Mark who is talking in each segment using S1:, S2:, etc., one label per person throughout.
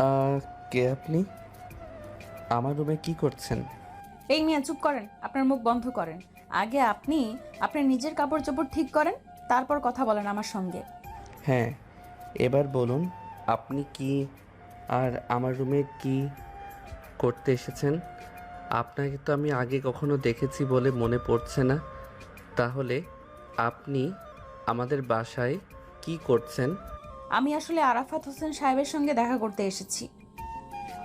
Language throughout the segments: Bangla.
S1: আহ, কে আপনি? আমার রুমে কি করছেন?
S2: এই মিয়া চুপ করেন, আপনার মুখ বন্ধ করেন। আগে আপনি আপনার নিজের কাপড় চোপড় ঠিক করেন, তারপর কথা বলেন আমার সঙ্গে।
S1: হ্যাঁ, এবার বলুন আপনি কি আর আমার রুমে কি করতে এসেছেন? আপনাকে তো আমি আগে কখনো দেখেছি বলে মনে পড়ছে না। তাহলে আপনি আমাদের বাসায় কি করছেন?
S2: আমি আসলে আরাফাত হোসেন সাহেবের সঙ্গে দেখা করতে এসেছি।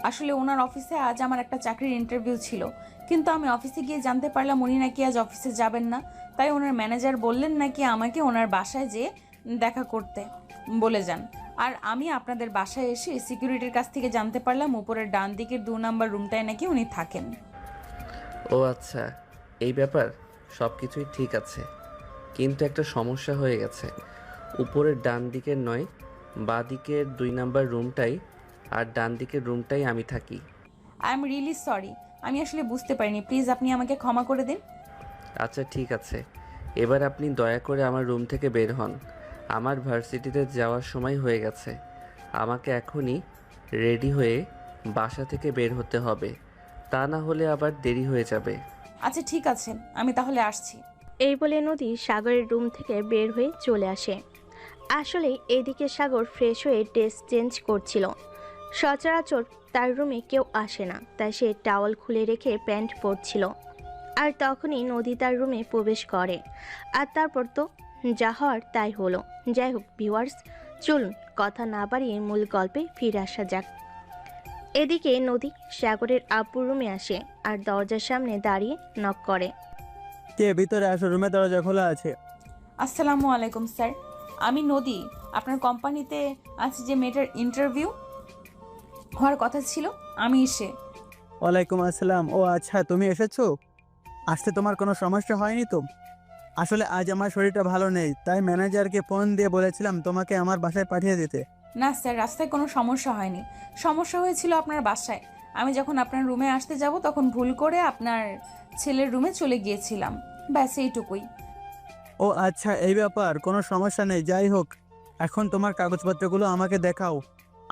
S2: আসলে ওনার অফিসে আজ আমার একটা চাকরির ইন্টারভিউ ছিল, কিন্তু আমি অফিসে গিয়ে জানতে পারলাম উনি নাকি আজ অফিসে যাবেন না। তাই ওনার ম্যানেজার বললেন নাকি আমাকে ওনার বাসায় যেয়ে দেখা করতে বলে যান। আর আমি আপনাদের বাসায় এসে সিকিউরিটির কাছ থেকে জানতে পারলাম উপরের ডান দিকের 2 নম্বর রুমটায় নাকি উনি থাকেন।
S1: ও আচ্ছা, এই ব্যাপার। সব কিছুই ঠিক আছে, কিন্তু একটা সমস্যা হয়ে গেছে। উপরের ডান দিকের নয়, বাঁ দিকের 2 নাম্বার রুমটাই আর ডান দিকের রুমটাই আমি থাকি।
S2: আই এম রিয়েলি সরি, আমি আসলে বুঝতে পারিনি, প্লিজ আপনি আমাকে ক্ষমা করে দিন।
S1: আচ্ছা ঠিক আছে, এবার আপনি দয়া করে আমার রুম থেকে বের হন। আমার ভার্সিটিতে যাওয়ার সময় হয়ে গেছে। আমাকে এখনই রেডি হয়ে বাসা থেকে বের হতে হবে, তা না হলে আবার দেরি হয়ে যাবে।
S2: আচ্ছা ঠিক আছে, আমি তাহলে আসছি।
S3: এই বলে নদী সাগরের রুম থেকে বের হয়ে চলে আসে। আসলে এদিকে সাগর ফ্রেশ হয়ে ড্রেস চেঞ্জ করছিল। সচরাচর তার রুমে কেউ আসে না, তাই সে টাওয়াল খুলে রেখে প্যান্ট পরছিল। আর তখনই নদী তার রুমে প্রবেশ করে। আর তারপর তো যা হওয়ার তাই হলো। যাই হোক ভিউয়ার্স, চলুন কথা না বাড়িয়ে মূল গল্পে ফিরে আসা যাক। এদিকে নদী সাগরের আব্বুর রুমে আসে আর দরজার সামনে দাঁড়িয়ে নক করে।
S4: কে? ভিতরে আসো, রুমের দরজা খোলা আছে।
S2: আসসালামু আলাইকুম স্যার, আমি নদী। আপনার কোম্পানিতে আজ যে মেয়েটার ইন্টারভিউ হওয়ার কথা ছিল, আমি এসে।
S4: ওয়ালাইকুম আসসালাম। ও আচ্ছা, তুমি এসেছো। আসতে তোমার কোনো সমস্যা হয়নি তো? আসলে আজ আমার শরীরটা ভালো নেই, তাই ম্যানেজারকে ফোন দিয়ে বলেছিলাম তোমাকে আমার বাসায় পাঠিয়ে দিতে।
S2: না স্যার, রাস্তায় কোনো সমস্যা হয়নি। সমস্যা হয়েছিল আপনার বাসায়। আমি যখন আপনার রুমে আসতে যাব তখন ভুল করে আপনার ছেলের রুমে চলে গিয়েছিলাম, ব্যাস এইটুকুই।
S4: ও আচ্ছা, এই ব্যাপার, কোনো সমস্যা নেই। যাই হোক, এখন তোমার কাগজপত্রগুলো আমাকে দেখাও।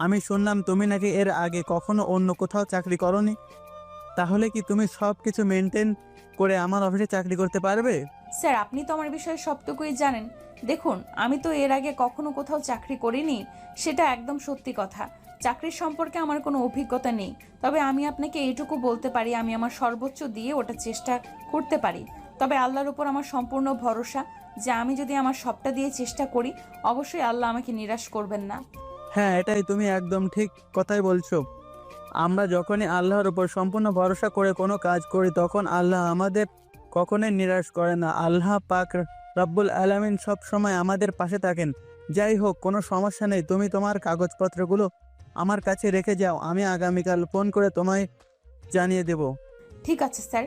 S4: আমি শুনলাম তুমি নাকি এর আগে কখনো অন্য কোথাও চাকরি করনি। তাহলে কি তুমি সব কিছু মেনটেন করে আমার অফিসে চাকরি করতে পারবে?
S2: স্যার, আপনি তো আমার বিষয়ে সবটুকুই জানেন। দেখুন, আমি তো এর আগে কখনো কোথাও চাকরি করিনি, সেটা একদম সত্যি কথা। চাকরির সম্পর্কে আমার কোনো অভিজ্ঞতা নেই। তবে আমি আপনাকে এইটুকু বলতে পারি, আমি আমার সর্বোচ্চ দিয়ে ওটা চেষ্টা করতে পারি। তবে আল্লাহর উপর আমার সম্পূর্ণ ভরসা যে আমি যদি আমার সবটা দিয়ে চেষ্টা করি, অবশ্যই আল্লাহ আমাকে নিরাশ করবেন না।
S4: হ্যাঁ, এটাই তুমি একদম ঠিক কথাই বলছো। আমরা যখনই আল্লাহর উপর সম্পূর্ণ ভরসা করে কোনো কাজ করি, তখন আল্লাহ আমাদের কখনোই নিরাশ করে না। আল্লাহ পাক রব্বুল আলামিন সব সময় আমাদের পাশে থাকেন। যাই হোক, কোনো সমস্যা নেই। তুমি তোমার কাগজপত্রগুলো আমার কাছে রেখে যাও, আমি আগামীকাল ফোন করে তোমায় জানিয়ে দেব।
S2: ঠিক আছে স্যার,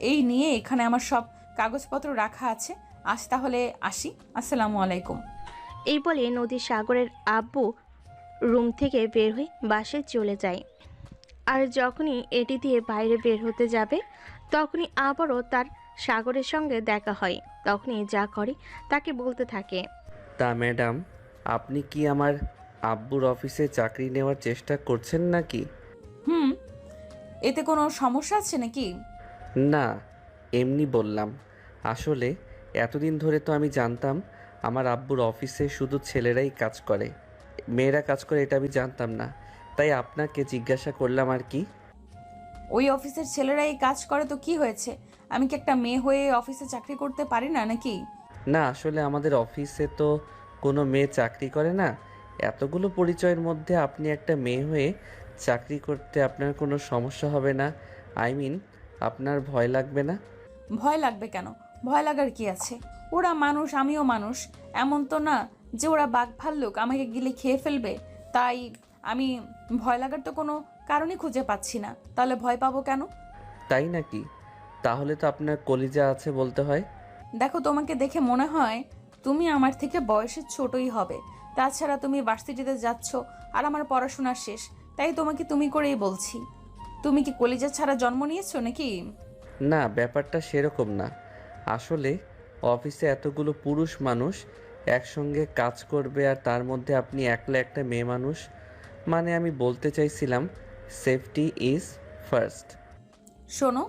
S2: এই নিয়ে এখানে আমার সব কাগজপত্র রাখা আছে। আজ তাহলে আসি। আসসালামু আলাইকুম।
S3: এই বলে নদী সাগরের আব্বু রুম থেকে বের হয়ে বাসায় চলে যায়। আর যখনই এটি দিয়ে বাইরে বের হতে যাবে, তখনই আবারও তার সাগরের সঙ্গে দেখা হয়। তখনই যা করে তাকে বলতে থাকে।
S1: তা ম্যাডাম, আপনি কি আমার আব্বুর অফিসে চাকরি নেওয়ার চেষ্টা করছেন নাকি?
S2: হুম, এতে কোনো সমস্যা আছে নাকি?
S1: না, এমনি বললাম। আসলে এতদিন ধরে তো আমি জানতাম আমার আব্বুর অফিসে শুধু ছেলেরাই কাজ করে, মেয়েরা কাজ করে এটা আমি জানতাম না। তাই আপনাকে জিজ্ঞাসা করলাম আর কি।
S2: ওই অফিসের ছেলেরা এই কাজ করে তো কি হয়েছে? আমি কি একটা মেয়ে হয়ে অফিসে চাকরি করতে পারি না নাকি?
S1: না, আসলে আমাদের অফিসে তো কোনো মেয়ে চাকরি করে না। এতগুলো পরিচয়ের মধ্যে আপনি একটা মেয়ে হয়ে চাকরি করতে আপনার কোনো সমস্যা হবে না? আই মিন, আপনার ভয় লাগবে না?
S2: ভয় লাগবে কেন? ভয় লাগার কি আছে? ওরা মানুষ, আমিও মানুষ। এমন তো না যে ওরা বাঘ ভাল্লুক আমাকে গিলে খেয়ে ফেলবে। তাই আমি ভয় লাগার তো কোনো কারণই খুঁজে পাচ্ছি না। তাহলে ভয় পাবো কেন?
S1: তাই নাকি? তাহলে তো আপনার কলিজা আছে বলতে হয়।
S2: দেখো, তোমাকে দেখে মনে হয় তুমি আমার থেকে বয়সে ছোটই হবে। তাছাড়া তুমি ভার্সিটিতে যাচ্ছ আর আমার পড়াশোনা শেষ, তাই তোমাকে তুমি করেই বলছি। তুমি কি কলেজে ছাড়া জন্ম নিয়েছো নাকি?
S1: না, ব্যাপারটা সেরকম না। আসলে অফিসে এতগুলো পুরুষ মানুষ একসঙ্গে কাজ করবে আর তার মধ্যে আপনি একলা একটা মেয়ে মানুষ, মানে আমি বলতে চাইছিলাম সেফটি ইজ ফার্স্ট।
S2: শোনো,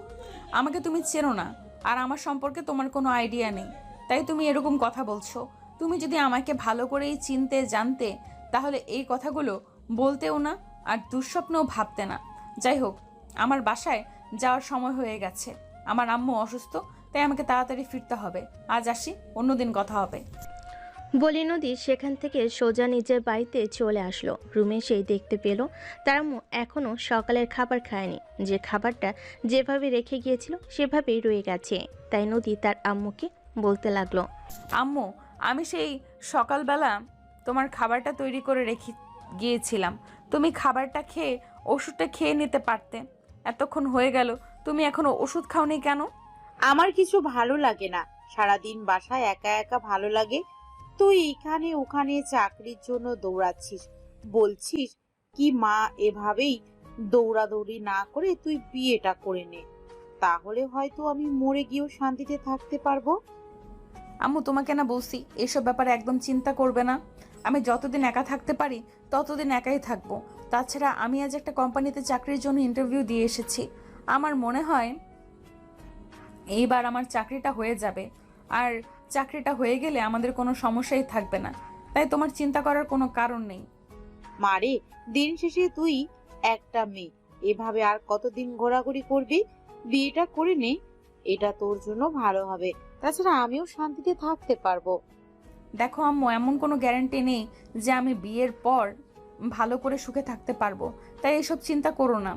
S2: আমাকে তুমি চেনো না, আর আমার সম্পর্কে তোমার কোনো আইডিয়া নেই, তাই তুমি এরকম কথা বলছো। তুমি যদি আমাকে ভালো করেই চিনতে জানতে, তাহলে এই কথাগুলো বলতেও না, আর দুঃস্বপ্নও ভাবতে না। যাই হোক, আমার বাসায় যাওয়ার সময় হয়ে গেছে। আমার আম্মু অসুস্থ, তাই আমাকে তাড়াতাড়ি ফিরতে হবে। আজ আসি, অন্যদিন কথা হবে।
S3: বলি নদী সেখান থেকে সোজা নিজের বাড়িতে চলে আসলো। রুমে সেই দেখতে পেল তার আম্মু এখনও সকালের খাবার খায়নি। যে খাবারটা যেভাবে রেখে গিয়েছিল সেভাবেই রয়ে গেছে। তাই নদী তার আম্মুকে বলতে লাগলো,
S2: আম্মু, আমি সেই সকালবেলা তোমার খাবারটা তৈরি করে রেখে গিয়েছিলাম। তুমি খাবারটা খেয়ে ওষুধটা খেয়ে নিতে পারতে। এতক্ষণ হয়ে গেল, তুমি এখনো ওষুধ খাওনি কেন?
S5: আমার কিছু ভালো লাগে না, সারাদিন বাসায় একা একা ভালো লাগে। তুই এখানে ওখানে চাকরির জন্য দৌড়াচ্ছিস, বলছিস কি মা এভাবেই দৌড়াদৌড়ি না করে তুই বিয়েটা করে নে, তাহলে হয়তো আমি মরে গিয়েও শান্তিতে থাকতে পারবো।
S2: আম্মু, তোমাকে না বলছি এসব ব্যাপারে একদম চিন্তা করবে না। আমি যতদিন একা থাকতে পারি ততদিন একাই থাকবো। তাছাড়া আমি আজ একটা কোম্পানিতে চাকরির জন্য ইন্টারভিউ দিয়ে এসেছি। আমার মনে হয় এইবার আমার চাকরিটা হয়ে যাবে, আর চাকরিটা হয়ে গেলে আমাদের কোনো সমস্যাই থাকবে না। তাই তোমার চিন্তা করার কোনো কারণ নেই।
S5: মারে, দিন শেষে তুই একটা মেয়ে, এভাবে আর কতদিন ঘোরাঘুরি করবি? বিয়েটা করে নে, এটা তোর জন্য ভালো হবে, তাছাড়া আমিও শান্তিতে থাকতে পারবো।
S2: দেখো আম্মু, এমন কোনো গ্যারান্টি নেই যে আমি বিয়ের পর ভালো করে সুখে থাকতে পারবো। তাই এসব চিন্তা করো না।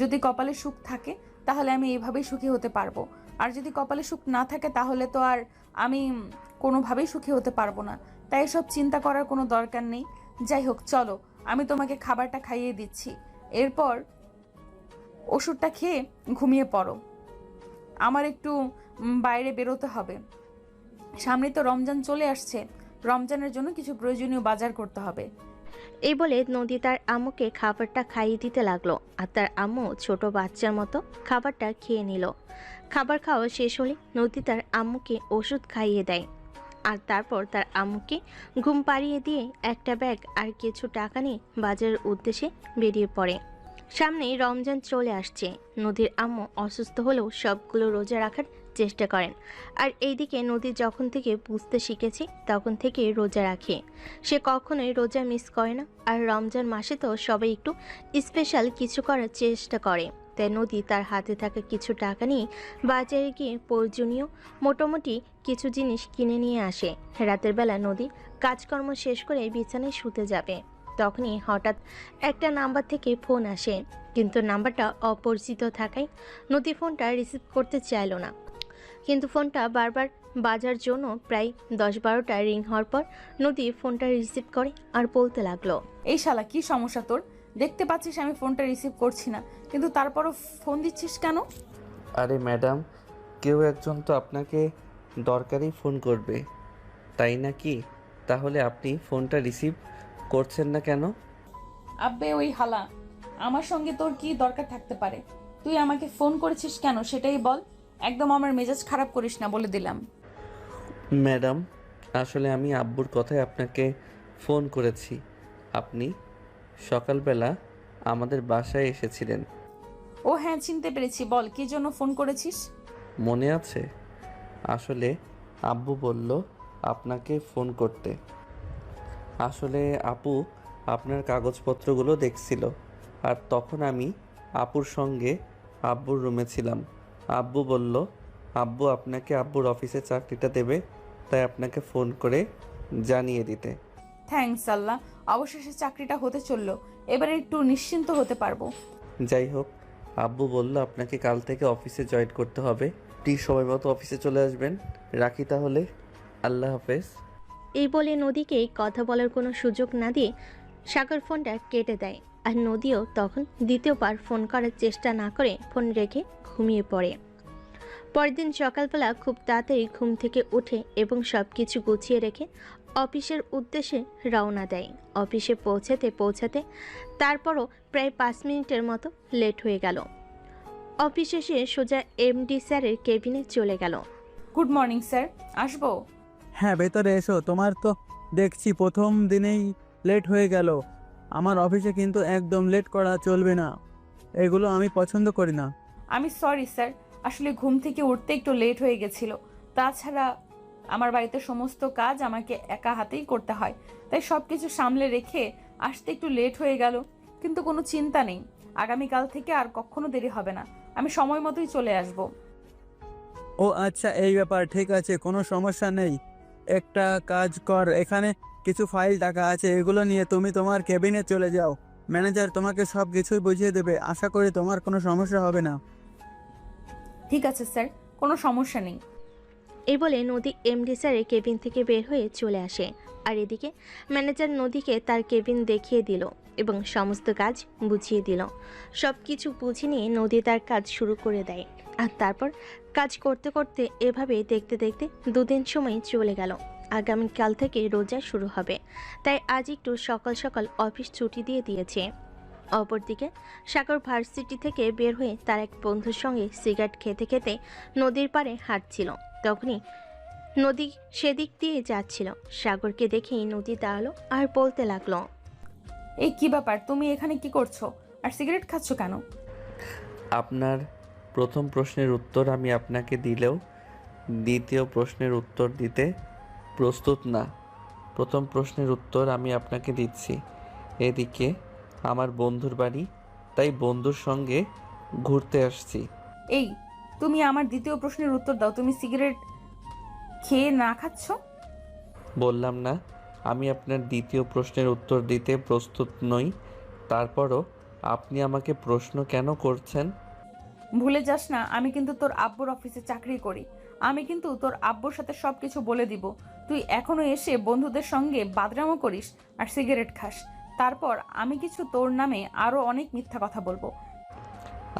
S2: যদি কপালে সুখ থাকে তাহলে আমি এইভাবেই সুখী হতে পারবো, আর যদি কপালে সুখ না থাকে তাহলে তো আর আমি কোনোভাবেই সুখী হতে পারবো না। তাই এসব চিন্তা করার কোনো দরকার নেই। যাই হোক, চলো, আমি তোমাকে খাবারটা খাইয়ে দিচ্ছি। এরপর ওষুধটা খেয়ে ঘুমিয়ে পড়ো। আমার একটু বাইরে বেরোতে হবে। সামনে তো রমজান চলে আসছে, রমজানের জন্য কিছু প্রয়োজনীয় বাজার করতে হবে।
S3: এই বলে নদী তার আম্মুকে খাবারটা খাইয়ে দিতে লাগলো। আর তার আম্মু ছোট বাচ্চার মতো খাবারটা খেয়ে নিল। খাবার খাওয়া শেষ হলে নদী তার আম্মুকে ওষুধ খাইয়ে দেয়। আর তারপর তার আম্মুকে ঘুম পাড়িয়ে দিয়ে একটা ব্যাগ আর কিছু টাকা নিয়ে বাজারের উদ্দেশ্যে বেরিয়ে পড়ে। সামনেই রমজান চলে আসছে। নদীর আম্মু অসুস্থ হলেও সবগুলো রোজা রাখার চেষ্টা করেন। আর এইদিকে নদী যখন থেকে বুঝতে শিখেছে তখন থেকে রোজা রাখে। সে কখনোই রোজা মিস করে না। আর রমজান মাসে তো সবাই একটু স্পেশাল কিছু করার চেষ্টা করে। তাই নদী তার হাতে থাকা কিছু টাকা নিয়ে বাজারে গিয়ে প্রয়োজনীয় মোটামুটি কিছু জিনিস কিনে নিয়ে আসে। রাতের বেলা নদী কাজকর্ম শেষ করে বিছানায় শুতে যাবে। তখনই হঠাৎ একটা নাম্বার থেকে ফোন আসে, কিন্তু নাম্বারটা অপরিচিত থাকায় নদী ফোনটা রিসিভ করতে চাইল না। কিন্তু ফোনটা বারবার বাজার জন্য প্রায় 10-12টা রিং হওয়ার পর নদী ফোনটা রিসিভ করে আর বলতে লাগলো,
S2: এই শালা, কি সমস্যা তোর? দেখতে পাচ্ছিস আমি ফোনটা রিসিভ করছি না, কিন্তু তারপরও ফোন দিচ্ছিস কেন?
S1: আরে ম্যাডাম, কেউ একজন তো আপনাকে দরকারি ফোন করবে, তাই না কি? তাহলে আপনি ফোনটা রিসিভ করছেন না কেন?
S2: আব্বে ওই হালা, আমার সঙ্গে তোর কি দরকার থাকতে পারে? তুই আমাকে ফোন করেছিস কেন সেটাই বল। একদম আমার মেজাজ খারাপ করিস না, বলে দিলাম।
S1: ম্যাডাম, আসলে আমি আব্বুর কথায় আপনাকে ফোন করেছি। আপনি সকালবেলা আমাদের বাসায় এসেছিলেন,
S2: ও হ্যাঁ, চিনতে পেরেছি। বল, কি জন্য ফোন করেছিস?
S1: মনে আছে? আসলে আব্বু বলল আপনাকে ফোন করতে। আসলে আপু আপনার কাগজপত্রগুলো দেখছিল, আর তখন আমি আপুর সঙ্গে আব্বুর রুমে ছিলাম। আব্বু বলল আব্বু আপনাকে আব্বুর অফিসে চাকরিটা দেবে, তাই আপনাকে ফোন করে জানিয়ে দিতে।
S2: থ্যাঙ্কস আল্লাহ, অবশেষে চাকরিটা হতে চললো। এবারে একটু নিশ্চিন্ত হতে পারবো।
S1: যাই হোক, আব্বু বলল আপনাকে কাল থেকে অফিসে জয়েন করতে হবে। প্লিজ সময় মতো অফিসে চলে আসবেন। রাখি তাহলে, আল্লাহ হাফেজ।
S3: এই বলে নদীকে কথা বলার কোনো সুযোগ না দিয়ে সাগর ফোনটা কেটে দেয়। আর নদীও তখন দ্বিতীয়বার ফোন করার চেষ্টা না করে ফোন রেখে ঘুমিয়ে পড়ে। পরের দিন সকালবেলা খুব তাড়াতাড়ি ঘুম থেকে উঠে এবং সব কিছু গুছিয়ে রেখে অফিসের উদ্দেশ্যে রওনা দেয়। অফিসে পৌঁছাতে তারপরও প্রায় 5 মিনিটের মতো লেট হয়ে গেল। অফিসে এসে সোজা এমডি স্যারের কেবিনে চলে গেল।
S2: গুড মর্নিং স্যার, আসবো?
S4: হ্যাঁ, ভেতরে এসো। তোমার তো দেখছি প্রথম দিনেই লেট হয়ে গেল। আমার অফিসে কিন্তু একদম লেট করা চলবে না, এগুলো আমি পছন্দ করি না।
S2: আমি সরি স্যার, আসলে ঘুম থেকে উঠতে একটু লেট হয়ে গেছিল। তাছাড়া আমার বাড়িতে সমস্ত কাজ আমাকে একা হাতেই করতে হয়, তাই সব কিছু সামলে রেখে আসতে একটু লেট হয়ে গেল। কিন্তু কোনো চিন্তা নেই, আগামীকাল থেকে আর কখনো দেরি হবে না, আমি সময় মতোই চলে আসব।
S4: ও আচ্ছা, এই ব্যাপার, ঠিক আছে, কোনো সমস্যা নেই। একটা কাজ কর, এখানে কিছু ফাইল টাকা আছে, এগুলো নিয়ে তুমি তোমার কেবিনে চলে যাও। ম্যানেজার তোমাকে সব কিছুই বুঝিয়ে দেবে, আশা করি তোমার কোনো সমস্যা হবে না।
S2: ঠিক আছে স্যার, কোনো সমস্যা নেই।
S3: এই বলে নদী এমডি স্যারের কেবিন থেকে বের হয়ে চলে আসে। আর এদিকে ম্যানেজার নদীকে তার কেবিন দেখিয়ে দিল এবং সমস্ত কাজ বুঝিয়ে দিল। সব কিছু বুঝে নিয়ে নদী তার কাজ শুরু করে দেয়। আর তারপর কাজ করতে করতে এভাবে দেখতে দেখতে 2 দিন সময় চলে গেল। আগামীকাল থেকে রোজা শুরু হবে, তাই আজ একটু সকাল সকাল অফিস ছুটি দিয়ে দিয়েছে। অপরদিকে সাগর ভার্সিটি থেকে বের হয়ে তার এক বন্ধুর সঙ্গে সিগারেট খেতে খেতে নদীর পাড়ে হাঁটছিল। তখনই নদী সেদিক দিয়ে যাচ্ছিল। সাগরকে দেখেই নদী দাঁড়ালো আর বলতে লাগলো,
S2: এই কি ব্যাপার, তুমি এখানে কি করছো আর সিগারেট খাচ্ছ কেন?
S1: আপনার প্রথম প্রশ্নের উত্তর আমি আপনাকে দিলেও দ্বিতীয় প্রশ্নের উত্তর দিতে প্রস্তুত না। প্রথম প্রশ্নের উত্তর আমি আপনাকে দিচ্ছি। এদিকে আমার বন্ধুর বাড়ি, তাই বন্ধুর সঙ্গে ঘুরতে আসছি।
S2: এই, তুমি আমার দ্বিতীয় প্রশ্নের উত্তর দাও, তুমি সিগারেট খেয়ে না খাচ্ছ?
S1: বললাম না আমি আপনার দ্বিতীয় প্রশ্নের উত্তর দিতে প্রস্তুত নই। তারপরও আপনি আমাকে প্রশ্ন কেন করছেন?
S2: ভুলে যাস না, আমি কিন্তু তোর আব্বুর অফিসে চাকরি করি। আমি কিন্তু তোর আব্বুর সাথে সবকিছু বলে দিব। তুই এখনো এসে বন্ধুদের সঙ্গে বাদরামো করিস আর সিগারেট খাস, তারপর আমি কিছু তোর নামে আরো অনেক মিথ্যা কথা বলবো।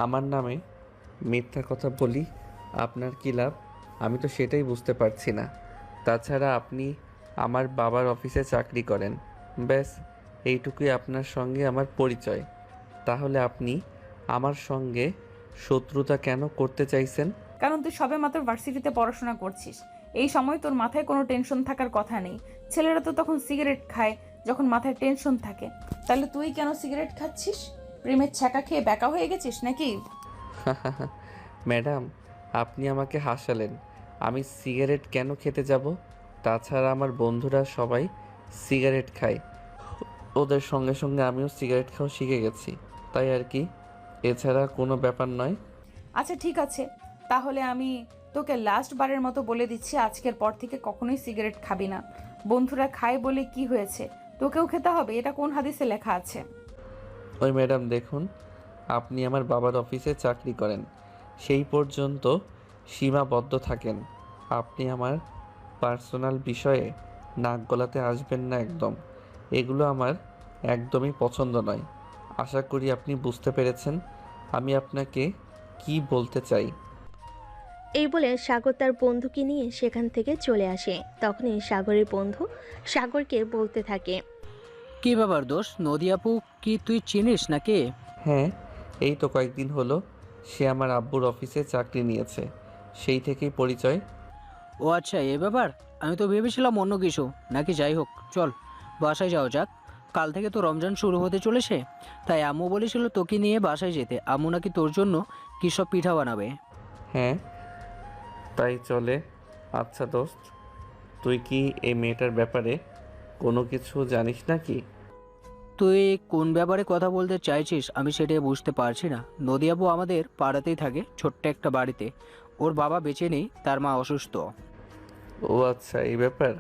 S1: আমার নামে মিথ্যা কথা বলি আপনার কী লাভ? আমি তো সেটাই বুঝতে পারছি না। তাছাড়া আপনি আমার বাবার অফিসে চাকরি করেন, ব্যাস এইটুকুই আপনার সঙ্গে আমার পরিচয়। তাহলে আপনি আমার সঙ্গে শত্রুতা কেন করতে চাইছেন?
S2: কারণ তুই সবেমাত্র ভার্সিটিতে পড়াশোনা করছিস, এই সময় তোর মাথায় কোনো টেনশন থাকার কথা নেই। ছেলেরা তো তখন সিগারেট খায় যখন মাথায় টেনশন থাকে, তাহলে তুই কেন সিগারেট খাচ্ছিস? প্রেমের ছ্যাঁকা খেয়ে ব্যাকা হয়ে গেছিস নাকি?
S1: ম্যাডাম, আপনি আমাকে হাসালেন। আমি সিগারেট কেন খেতে যাব? তাছাড়া আমার বন্ধুরা সবাই সিগারেট খায়, ওদের সঙ্গে সঙ্গে আমিও সিগারেট খাওয়া শিখে গেছি, তাই আর কি, এছাড়া কোনো ব্যাপার নয়।
S2: আচ্ছা ঠিক আছে, তাহলে আমি তোকে লাস্ট বারের মতো বলে দিচ্ছি, আজকের পর থেকে কখনোই সিগারেট খাবি না। বন্ধুরা খায় বলে কি হয়েছে, তোকেও খেতে হবে? এটা কোন হাদিসে লেখা আছে?
S1: ওই ম্যাডাম দেখুন, আপনি আমার বাবার অফিসে চাকরি করেন, সেই পর্যন্ত সীমাবদ্ধ থাকেন। আপনি আমার পার্সোনাল বিষয়ে নাক গলাতে আসবেন না একদম। এগুলো আমার একদমই পছন্দ নয়। আশা করি আপনি বুঝতে পেরেছেন আমি আপনাকে কি বলতে চাই।
S3: এই বলে সাগর তার বন্ধুকে নিয়ে সেখান থেকে চলে আসে। তখনই সাগরের বন্ধু সাগরকে বলতে থাকে,
S6: কি ব্যাপার দোষ, নদী আপু কি তুই চিনিস নাকি?
S1: হ্যাঁ, এই তো কয়েকদিন হলো সে আমার আব্বুর অফিসে চাকরি নিয়েছে, সেই থেকেই পরিচয়।
S6: ও আচ্ছা, এ ব্যাপার। আমি তো ভেবেছিলাম অন্য কিছু নাকি। যাই হোক, চল বাসায় যাও যাক। কাল থেকে তো রমজান শুরু হতে চলেছে, তাই আম্মু বলেছিল তোকে নিয়ে বাসায় যেতে। আম্মু নাকি তোর জন্য কী সব পিঠা বানাবে।
S1: হ্যাঁ, তাই চলে। আচ্ছা দোস্ত, তুই কি এই মেয়েটার ব্যাপারে কোনো কিছু জানিস নাকি?
S6: তুই কোন ব্যাপারে কথা বলতে চাইছিস আমি সেটাই বুঝতে পারছি না। নদী আপু আমাদের পাড়াতেই থাকে, ছোট্ট একটা বাড়িতে। ওর বাবা বেঁচে নেই, তার মা অসুস্থ।
S1: ও আচ্ছা, এই ব্যাপার।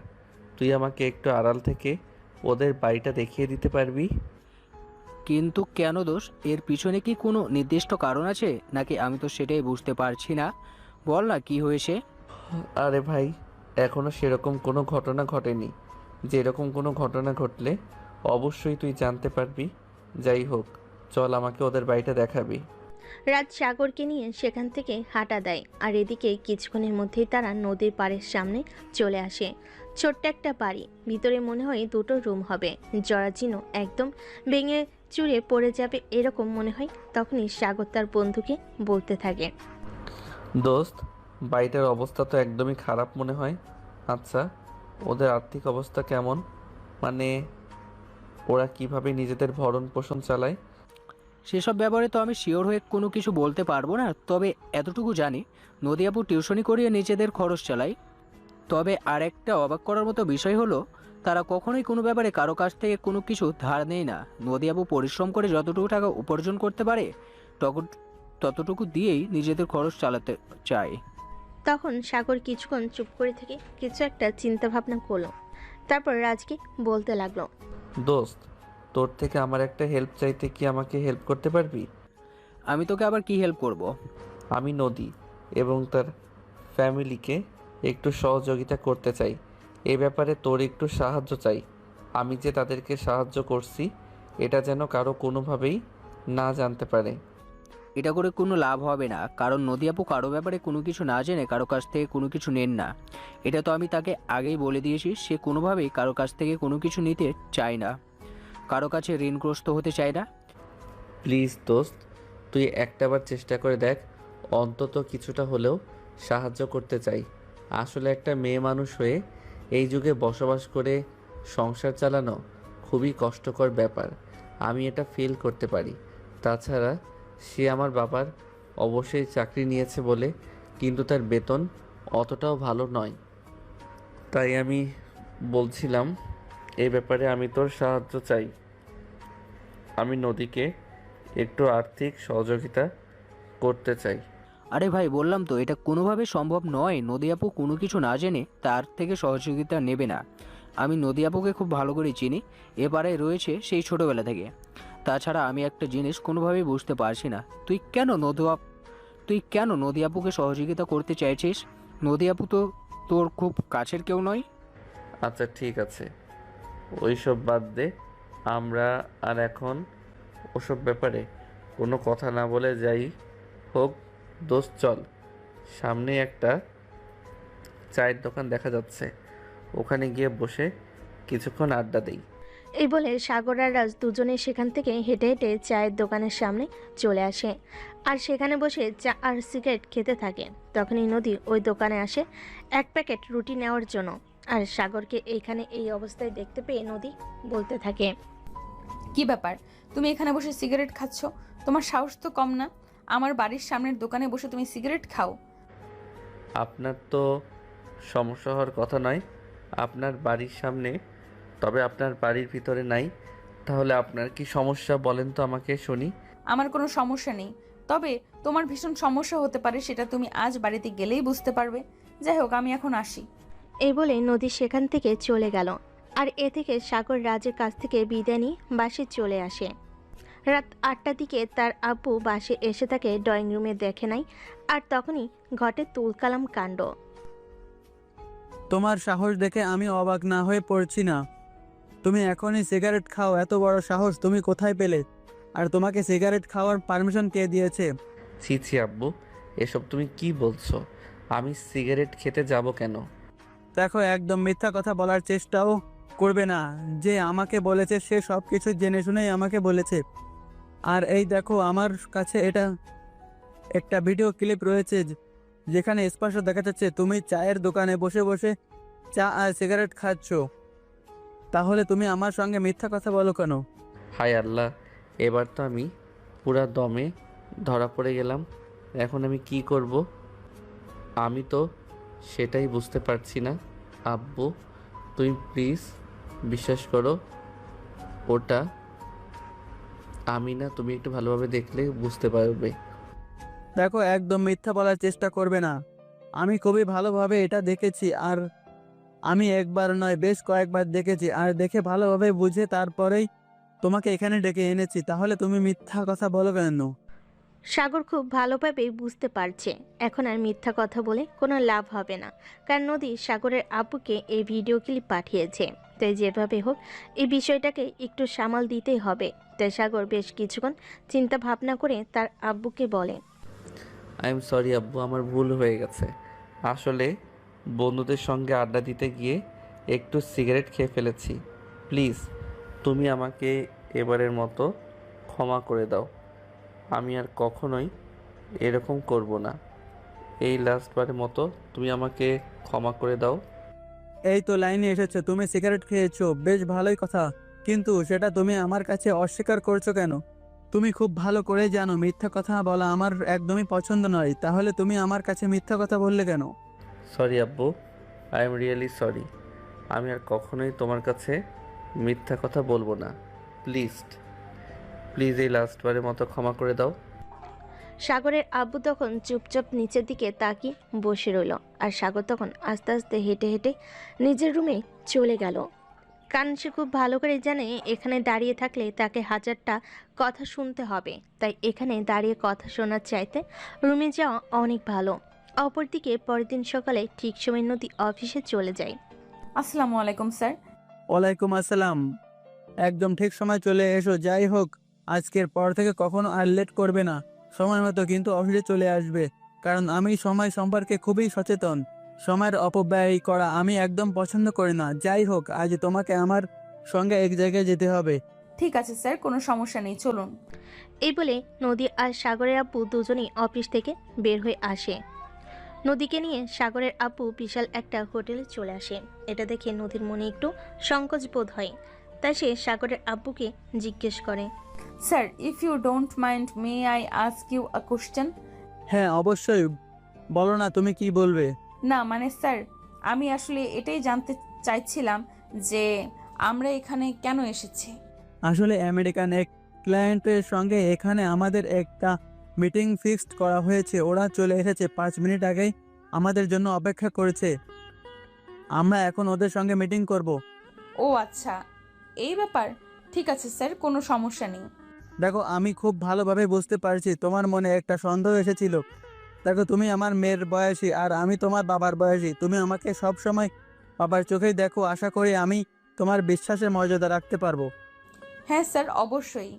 S1: তুই আমাকে একটু আড়াল থেকে ওদের বাড়িটা দেখিয়ে দিতে পারবি?
S6: কিন্তু কেন দোষ, এর পিছনে কি কোনো নির্দিষ্ট কারণ আছে নাকি? আমি তো সেটাই বুঝতে পারছি না। বল না কি হয়েছে।
S1: আরে ভাই, এখনো সেরকম কোনো ঘটনা ঘটেনি। যেরকম কোনো ঘটনা ঘটলে অবশ্যই তুই জানতে পারবি। যাই হোক, চল আমাকে ওদের বাড়িটা দেখাবি।
S3: রাত সাগরকে নিয়ে সেখান থেকে হাঁটা দেয়। আর এদিকে কিছুক্ষণের মধ্যেই তারা নদীর পাড়ের সামনে চলে আসে। ছোট্ট একটা বাড়ি, ভিতরে মনে হয় 2টো রুম হবে। জরাজীর্ণ, একদম ভেঙে চুরে পড়ে যাবে এরকম মনে হয়। তখনই সাগর তার বন্ধুকে বলতে থাকে,
S1: দোস্ত, বাড়িটার অবস্থা তো একদমই খারাপ মনে হয়। আচ্ছা, ওদের আর্থিক অবস্থা কেমন? মানে ওরা কিভাবে নিজেদের ভরণ পোষণ চালায়?
S6: সেসব ব্যাপারে তো আমি শিওর হয়ে কোনো কিছু বলতে পারবো না, তবে এতটুকু জানি নদী আপু টিউশনি করিয়ে নিজেদের খরচ চালায়। তবে আর একটা অবাক করার মতো বিষয় হলো তারা কখনোই কোনো ব্যাপারে কারো কাছ থেকে কোনো কিছু ধার নেয় না। নদী আপু পরিশ্রম করে যতটুকু টাকা উপার্জন করতে পারে ততটুকু দিয়েই নিজেদের খরচ চালাতে চায়।
S3: তখন সাগর কিছুক্ষণ চুপ করে থেকে কিছু একটা চিন্তা ভাবনা করলো। তারপর রাজকে বলতে লাগলো,
S1: দোস্ত, তোর থেকে আমার একটা হেল্প চাইতে কি আমাকে হেল্প করতে পারবি?
S6: আমি তোকে আবার কি হেল্প করব?
S1: আমি নদী এবং তার ফ্যামিলিকে একটু সহযোগিতা করতে চাই। এ ব্যাপারে তোর একটু সাহায্য চাই। আমি যে তাদেরকে সাহায্য করছি এটা যেন কারো কোনোভাবেই না জানতে পারে।
S6: এটা করে কোনো লাভ হবে না, কারণ নদী আপু কারো ব্যাপারে কোনো কিছু না জেনে কারো কাছ থেকে কোনো কিছু নেন না। এটা তো আমি তাকে আগেই বলে দিয়েছি। সে কোনোভাবেই কারো কাছ থেকে কোনো কিছু নিতে চায় না, কারো কাছে ঋণগ্রস্ত হতে চায় না।
S1: প্লিজ দোস্ত, তুই একটাবার চেষ্টা করে দেখ, অন্তত কিছুটা হলেও সাহায্য করতে চাই। আসলে একটা মেয়ে মানুষ হয়ে এই যুগে বসবাস করে সংসার চালানো খুবই কষ্টকর ব্যাপার। আমি এটা ফিল করতে পারি। তাছাড়া সে আমার বাবার অবশ্যই চাকরি নিয়েছে বলে, কিন্তু তার বেতন অতটাও ভালো নয়। তাই আমি বলছিলাম এই ব্যাপারে আমি তোর সাহায্য চাই। আমি নদীকে একটু আর্থিক সহযোগিতা করতে চাই।
S6: আরে ভাই, বললাম তো এটা কোনোভাবে সম্ভব নয়। নদী আপু কোনো কিছু না জেনে তার থেকে সহযোগিতা নেবে না। আমি নদী আপুকে খুব ভালো করে চিনি, এবারে রয়েছে সেই ছোটোবেলা থেকে। তাছাড়া আমি একটা জিনিস কোনোভাবেই বুঝতে পারছি না, তুই কেন নদী আপুকে সহযোগিতা করতে চাইছিস? নদী আপু তো তোর খুব কাছের কেউ নয়।
S1: আচ্ছা ঠিক আছে, ওইসব বাদ দে। আমরা আর এখন ওসব ব্যাপারে কোনো কথা না বলে যাই হোক। দোস্ত চল, সামনে একটা চায়ের দোকান দেখা যাচ্ছে, ওখানে গিয়ে বসে কিছুক্ষণ আড্ডা দেই।
S3: এই বলে সাগর আর রাজ দুজনে সেখান থেকে হেঁটে হেঁটে চায়ের দোকানের সামনে চলে আসে আর সেখানে বসে চা আর সিগারেট খেতে থাকে। তখনই নদী ওই দোকানে আসে এক প্যাকেট রুটি নেওয়ার জন্য। আর সাগরকে এইখানে এই অবস্থায় দেখতে পেয়ে নদী বলতে থাকে,
S2: কি ব্যাপার, তুমি এখানে বসে সিগারেট খাচ্ছ? তোমার সাহস তো কম না, আমার বাড়ির সামনের দোকানে বসে তুমি সিগারেট খাও?
S1: আপনার তো সমস্যা হওয়ার কথা নয় আপনার বাড়ির সামনে, তবে আপনার বাড়ির ভিতরে নাই। তাহলে আপনার কি সমস্যা বলেন তো আমাকে শুনি।
S2: আমার কোনো সমস্যা নেই, তবে তোমার ভীষণ সমস্যা হতে পারে, সেটা তুমি আজ বাড়িতে গেলেই বুঝতে পারবে। যাই হোক, আমি এখন আসি।
S3: এই বলে নদী সেখান থেকে চলে গেল। আর এ থেকে সাগর রাজের কাছ থেকে বিদায় নিয়ে বাসে চলে আসে। রাত 8টার দিকে তার আব্বু বাসে এসে তাকে ড্রয়িং রুমে দেখে নাই। আর তখনই ঘটে তুলকালাম কাণ্ড।
S4: তোমার সাহস দেখে আমি অবাক না হয়ে পড়ছি না। তুমি এখনই সিগারেট খাও? এত বড় সাহস তুমি কোথায় পেলে? আর তোমাকে সিগারেট খাওয়ার পারমিশন কে দিয়েছে?
S1: ছি ছি আব্বু, এসব তুমি কি বলছো? আমি সিগারেট খেতে যাব কেন?
S4: দেখো, একদম মিথ্যা কথা বলার চেষ্টাও করবে না। যে আমাকে বলেছে সে সব কিছু জেনে শুনেই আমাকে বলেছে। আর এই দেখো, আমার কাছে এটা একটা ভিডিও ক্লিপ রয়েছে যেখানে স্পষ্ট দেখা যাচ্ছে তুমি চায়ের দোকানে বসে বসে চা আর সিগারেট খাচ্ছ। তাহলে তুমি আমার সঙ্গে মিথ্যা কথা বলো কেন?
S1: হায় আল্লাহ, এবার তো আমি পুরা দমে ধরা পড়ে গেলাম। এখন আমি কি করব? আমি তো সেটাই বুঝতে পারছি না। আব্বু, তুমি প্লিজ বিশ্বাস করো, ওটা আমি না। তুমি একটু ভালোভাবে দেখলে বুঝতে পারবে।
S4: দেখো, একদম মিথ্যা বলার চেষ্টা করবে না। আমি খুবই ভালোভাবে এটা দেখেছি, আর আমি একবার নয় বেশ কয়েকবার দেখেছি, আর দেখে ভালোভাবে বুঝে তারপরেই তোমাকে এখানে ডেকে এনেছি। তাহলে তুমি মিথ্যা কথা বলো কেন?
S3: সাগর খুব ভালোভাবে বুঝতে পারছে এখন আর মিথ্যা কথা বলে কোনো লাভ হবে না, কারণ নদী সাগরের আব্বুকে এই ভিডিও ক্লিপ পাঠিয়েছে। তাই যেভাবে হোক এই বিষয়টাকে একটু সামাল দিতেই হবে। তাই সাগর বেশ কিছুক্ষণ চিন্তা ভাবনা করে তার আব্বুকে বলে,
S1: আই এম সরি আব্বু, আমার ভুল হয়ে গেছে। আসলে বন্ধুদের সঙ্গে আড্ডা দিতে গিয়ে একটু সিগারেট খেয়ে ফেলেছি। প্লিজ তুমি আমাকে এবারের মতো ক্ষমা করে দাও। আমি আর কখনোই এরকম করব না। এই লাস্টবারের মতো তুমি আমাকে ক্ষমা করে দাও।
S4: এই তো লাইনে এসেছে, তুমি সিগারেট খেয়েছো, বেশ ভালোই কথা। কিন্তু সেটা তুমি আমার কাছে অস্বীকার করছো কেন? তুমি খুব ভালো করে জানো মিথ্যা কথা বলা আমার একদমই পছন্দ নয়, তাহলে তুমি আমার কাছে মিথ্যা কথা বললে কেন?
S1: সরি আব্বু, আই এম রিয়েলি সরি। আমি আর কখনোই তোমার কাছে মিথ্যা কথা বলবো না। প্লিজ প্লিজ এই লাস্টবারের মতো ক্ষমা করে দাও।
S3: সাগরের আব্বু তখন চুপচাপ নিচের দিকে তাকিয়ে বসে রইল, আর সাগর তখন আস্তে আস্তে হেঁটে হেঁটে নিজের রুমে চলে গেল। কারণ সে খুব ভালো করে জানে এখানে দাঁড়িয়ে থাকলে তাকে হাজারটা কথা শুনতে হবে, তাই এখানে দাঁড়িয়ে কথা শোনার চাইতে রুমে যাওয়া অনেক ভালো। অপরদিকে পরের দিন সকালে ঠিক সময় নদী অফিসে চলে যায়।
S2: আসসালামু আলাইকুম স্যার।
S4: ওয়ালাইকুম আসসালাম। একদম ঠিক সময় চলে এসো। যাই হোক, আজকের পর থেকে কখনো আর লেট করবে না, সময় মতো কিন্তু অফিসে চলে আসবে, কারণ আমি সময় সম্পর্কে খুবই সচেতন। সময়ের অপব্যয় করা আমি একদম পছন্দ করি না। যাই হোক, আজ তোমাকে আমার সঙ্গে এক জায়গায় যেতে হবে।
S2: ঠিক আছে স্যার, কোনো সমস্যা নেই, চলুন।
S3: এই বলে নদী আর সাগরের আব্বু দুজনেই অফিস থেকে বের হয়ে আসে। নদীকে নিয়ে সাগরের আব্বু বিশাল একটা হোটেলে চলে আসে। এটা দেখে নদীর মনে একটু সংকোচ বোধ হয়, তাই সে সাগরের আব্বুকে জিজ্ঞেস করে,
S2: sir, if you don't mind, may I ask you a question?
S4: হ্যাঁ অবশ্যই, বলো না তুমি কি বলবে।
S2: না মানে স্যার, আমি আসলে এটাই জানতে চাইছিলাম যে আমরা এখানে কেন এসেছি।
S4: আসলে আমেরিকান এক ক্লায়েন্টের সঙ্গে এখানে আমাদের একটা মিটিং ফিক্সড করা হয়েছে। ওরা চলে এসেছে 5 মিনিট আগেই, আমাদের জন্য অপেক্ষা করেছে। আমরা এখন ওদের সঙ্গে মিটিং করব।
S2: ও আচ্ছা, এই ব্যাপার। ঠিক আছে স্যার, কোনো সমস্যা নেই।
S4: দেখো, আমি খুব ভালোভাবে বুঝতে পারছি তোমার মনে একটা সন্দেহ এসেছিল। দেখো, তুমি আমার মেয়ের বয়সী আর আমি তোমার বাবার বয়সী। তুমি আমাকে সব সময় বাবার চোখেই দেখো। আশা করি আমি তোমার বিশ্বাসের মর্যাদা রাখতে পারবো।
S2: হ্যাঁ স্যার, অবশ্যই।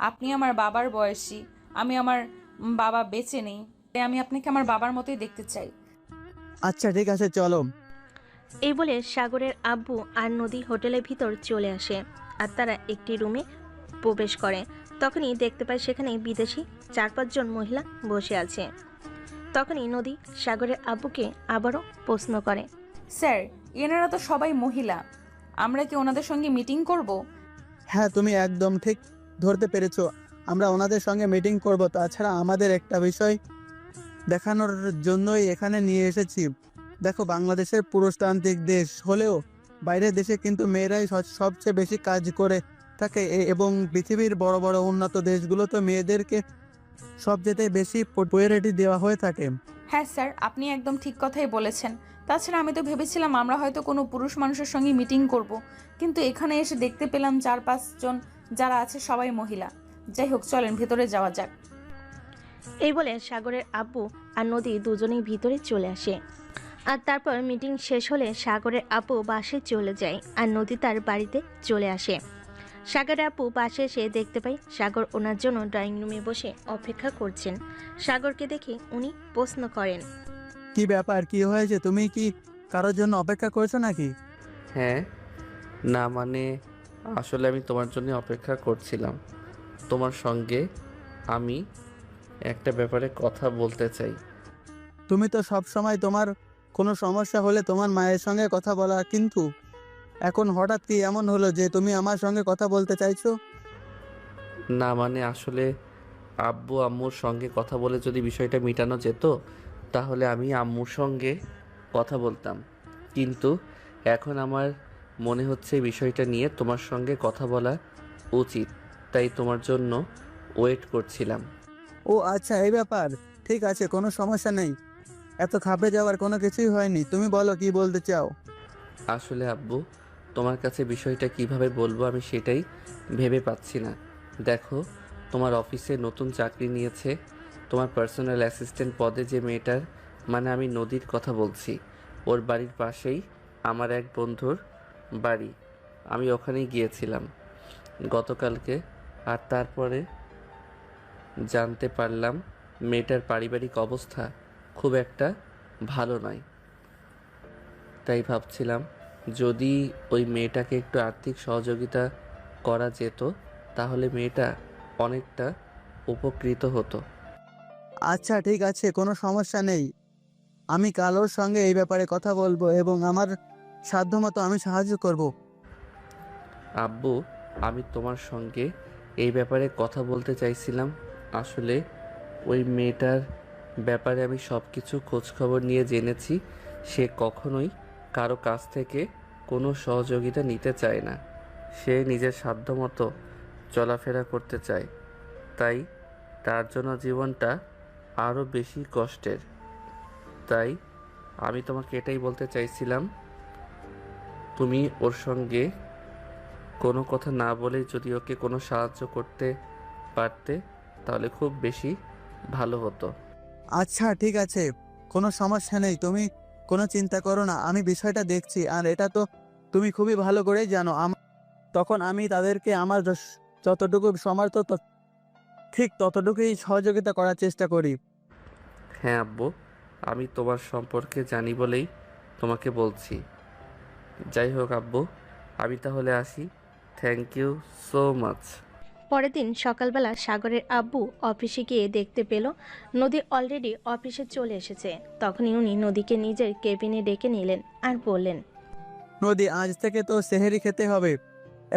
S2: আপনি আমার বাবার বয়সী, আমি আমার বাবা বেঁচে নেই, তাই আমি আপনাকে আমার বাবার মতোই দেখতে চাই।
S4: আচ্ছা ঠিক আছে, চলো।
S3: এই বলে সাগরের আব্বু আর নদী হোটেলের ভিতর চলে আসে, আর তারা একটি রুমে প্রবেশ করে। তখনই দেখতে পায় সেখানে বিদেশি 4-5 জন মহিলা বসে আছে। তখনই নদী সাগরের আব্বুকে আবারও প্রশ্ন করে,
S2: স্যার, এনারা তো সবাই মহিলা, আমরা কি ওনাদের সঙ্গে মিটিং করব?
S4: হ্যাঁ, তুমি একদম ঠিক ধরতে পেরেছো। আমরা ওনাদের সঙ্গে মিটিং করব। তাছাড়া আমাদের একটা বিষয় দেখানোর জন্যই এখানে নিয়ে এসেছি। দেখো, বাংলাদেশের পুরুষতান্ত্রিক দেশ হলেও বাইরের দেশে কিন্তু মেয়েরাই সবচেয়ে বেশি কাজ করে থাকে, এবং পৃথিবীর বড় বড় উন্নত দেশগুলোতে মেয়েদেরকে সবচেয়ে বেশি প্রায়োরিটি দেওয়া হয়ে থাকে।
S2: হ্যাঁ স্যার, আপনি একদম ঠিক কথাই বলেছেন। তাছাড়া আমি তো ভেবেছিলাম আমরা হয়তো কোনো পুরুষ মানুষের সঙ্গে মিটিং করব, কিন্তু এখানে এসে দেখতে পেলাম 4-5 জন যারা আছে সবাই মহিলা। যাই হোক, চলেন ভেতরে যাওয়া যাক।
S3: এই বলে সাগরের আব্বু আর নদী দুজনেই ভিতরে চলে আসে। আর তারপর মিটিং শেষ হলে সাগরের আব্বু বাসে চলে যায় আর নদী তার বাড়িতে চলে আসে। সাগরের আব্বু বাসে এসে দেখতে পায় সাগর ওনার জন্য ড্রয়িং রুমে বসে অপেক্ষা করছেন। সাগরকে দেখে উনি প্রশ্ন করেন,
S4: কি ব্যাপার, কি হয়েছে? তুমি কি কারোর জন্য অপেক্ষা করছো নাকি?
S1: হ্যাঁ, না মানে আসলে আমি তোমার জন্য অপেক্ষা করছিলাম। তোমার সঙ্গে আমি একটা ব্যাপারে কথা বলতে চাই।
S4: তুমি তো সব সময় তোমার কোনো সমস্যা হলে তোমার মায়ের সঙ্গে কথা বলা, কিন্তু এখন হঠাৎ কি এমন হলো যে তুমি আমার সঙ্গে কথা বলতে চাইছো?
S1: না মানে আসলে আব্বু আম্মুর সঙ্গে কথা বলে যদি বিষয়টা মেটানো যেত তাহলে আমি আম্মুর সঙ্গে কথা বলতাম, কিন্তু এখন আমার মনে হচ্ছে এই বিষয়টা নিয়ে তোমার সঙ্গে কথা বলা উচিত, তাই তোমার জন্য ওয়েট করছিলাম।
S4: ও আচ্ছা, এই ব্যাপার। ঠিক আছে, কোনো সমস্যা নেই। এত খাপে যাওয়ার কোনো কিছুই হয়নি। তুমি বলো কি বলতে চাও।
S1: আসলে আব্বু, তোমার কাছে বিষয়টা কিভাবে বলবো আমি সেটাই ভেবে পাচ্ছি না। দেখো, তোমার অফিসে নতুন চাকরি নিয়েছে, তোমার পার্সোনাল অ্যাসিস্ট্যান্ট পদে যে মেয়েটার, মানে আমি নদীর কথা বলছি, ওর বাড়ির পাশেই আমার এক বন্ধুর বাড়ি। আমি ওখানেই গিয়েছিলাম গতকালকে, আর তারপরে জানতে পারলাম মেয়েটার পারিবারিক অবস্থা খুব একটা ভালো নয়। তাই ভাবছিলাম যদি ওই মেয়েটাকে একটু আর্থিক সহযোগিতা করা যেত তাহলে মেয়েটা অনেকটা উপকৃত হতো।
S4: আচ্ছা ঠিক আছে, কোনো সমস্যা নেই। আমি কাল ওর সঙ্গে এই ব্যাপারে কথা বলবো এবং আমার সাধ্যমতো আমি সাহায্য করব।
S1: আব্বু, আমি তোমার সঙ্গে এই ব্যাপারে কথা বলতে চাইছিলাম। আসলে ওই মেয়েটার ব্যাপারে আমি সব কিছু খোঁজখবর নিয়ে জেনেছি। সে কখনোই কারো কাছ থেকে কোনো সহযোগিতা নিতে চায় না। সে নিজের সাধ্যমতো চলাফেরা করতে চায়, তাই তার জন্য জীবনটা আরও বেশি কষ্টের। তাই আমি তোমাকে এটাই বলতে চাইছিলাম, তুমি ওর সঙ্গে কোনো কথা না বলেই যদি ওকে কোনো সাহায্য করতে পারতে তাহলে খুব বেশি ভালো হতো।
S4: আচ্ছা ঠিক আছে, কোনো সমস্যা নেই, তুমি কোনো চিন্তা করো না, আমি বিষয়টা দেখছি। আর এটা তো তুমি খুবই ভালো করেই জানো, তখন আমি তাদেরকে আমার যতটুকু সমর্থ ঠিক ততটুকুই সহযোগিতা করার চেষ্টা করি।
S1: হ্যাঁ আব্বু, আমি তোমার সম্পর্কে জানি বলেই তোমাকে বলছি। যাই হোক আব্বু, আমি তাহলে আসি। Thank you so much.
S3: পরের দিন সকালবেলা সাগরের আব্বু অফিসে গিয়ে দেখতে পেল নদী অলরেডি অফিসে চলে এসেছে। তখনই উনি নদীকে নিজের কেবিনে ডেকে নিলেন আর বললেন,
S4: নদী, আজ থেকে তো সেহেরি খেতে হবে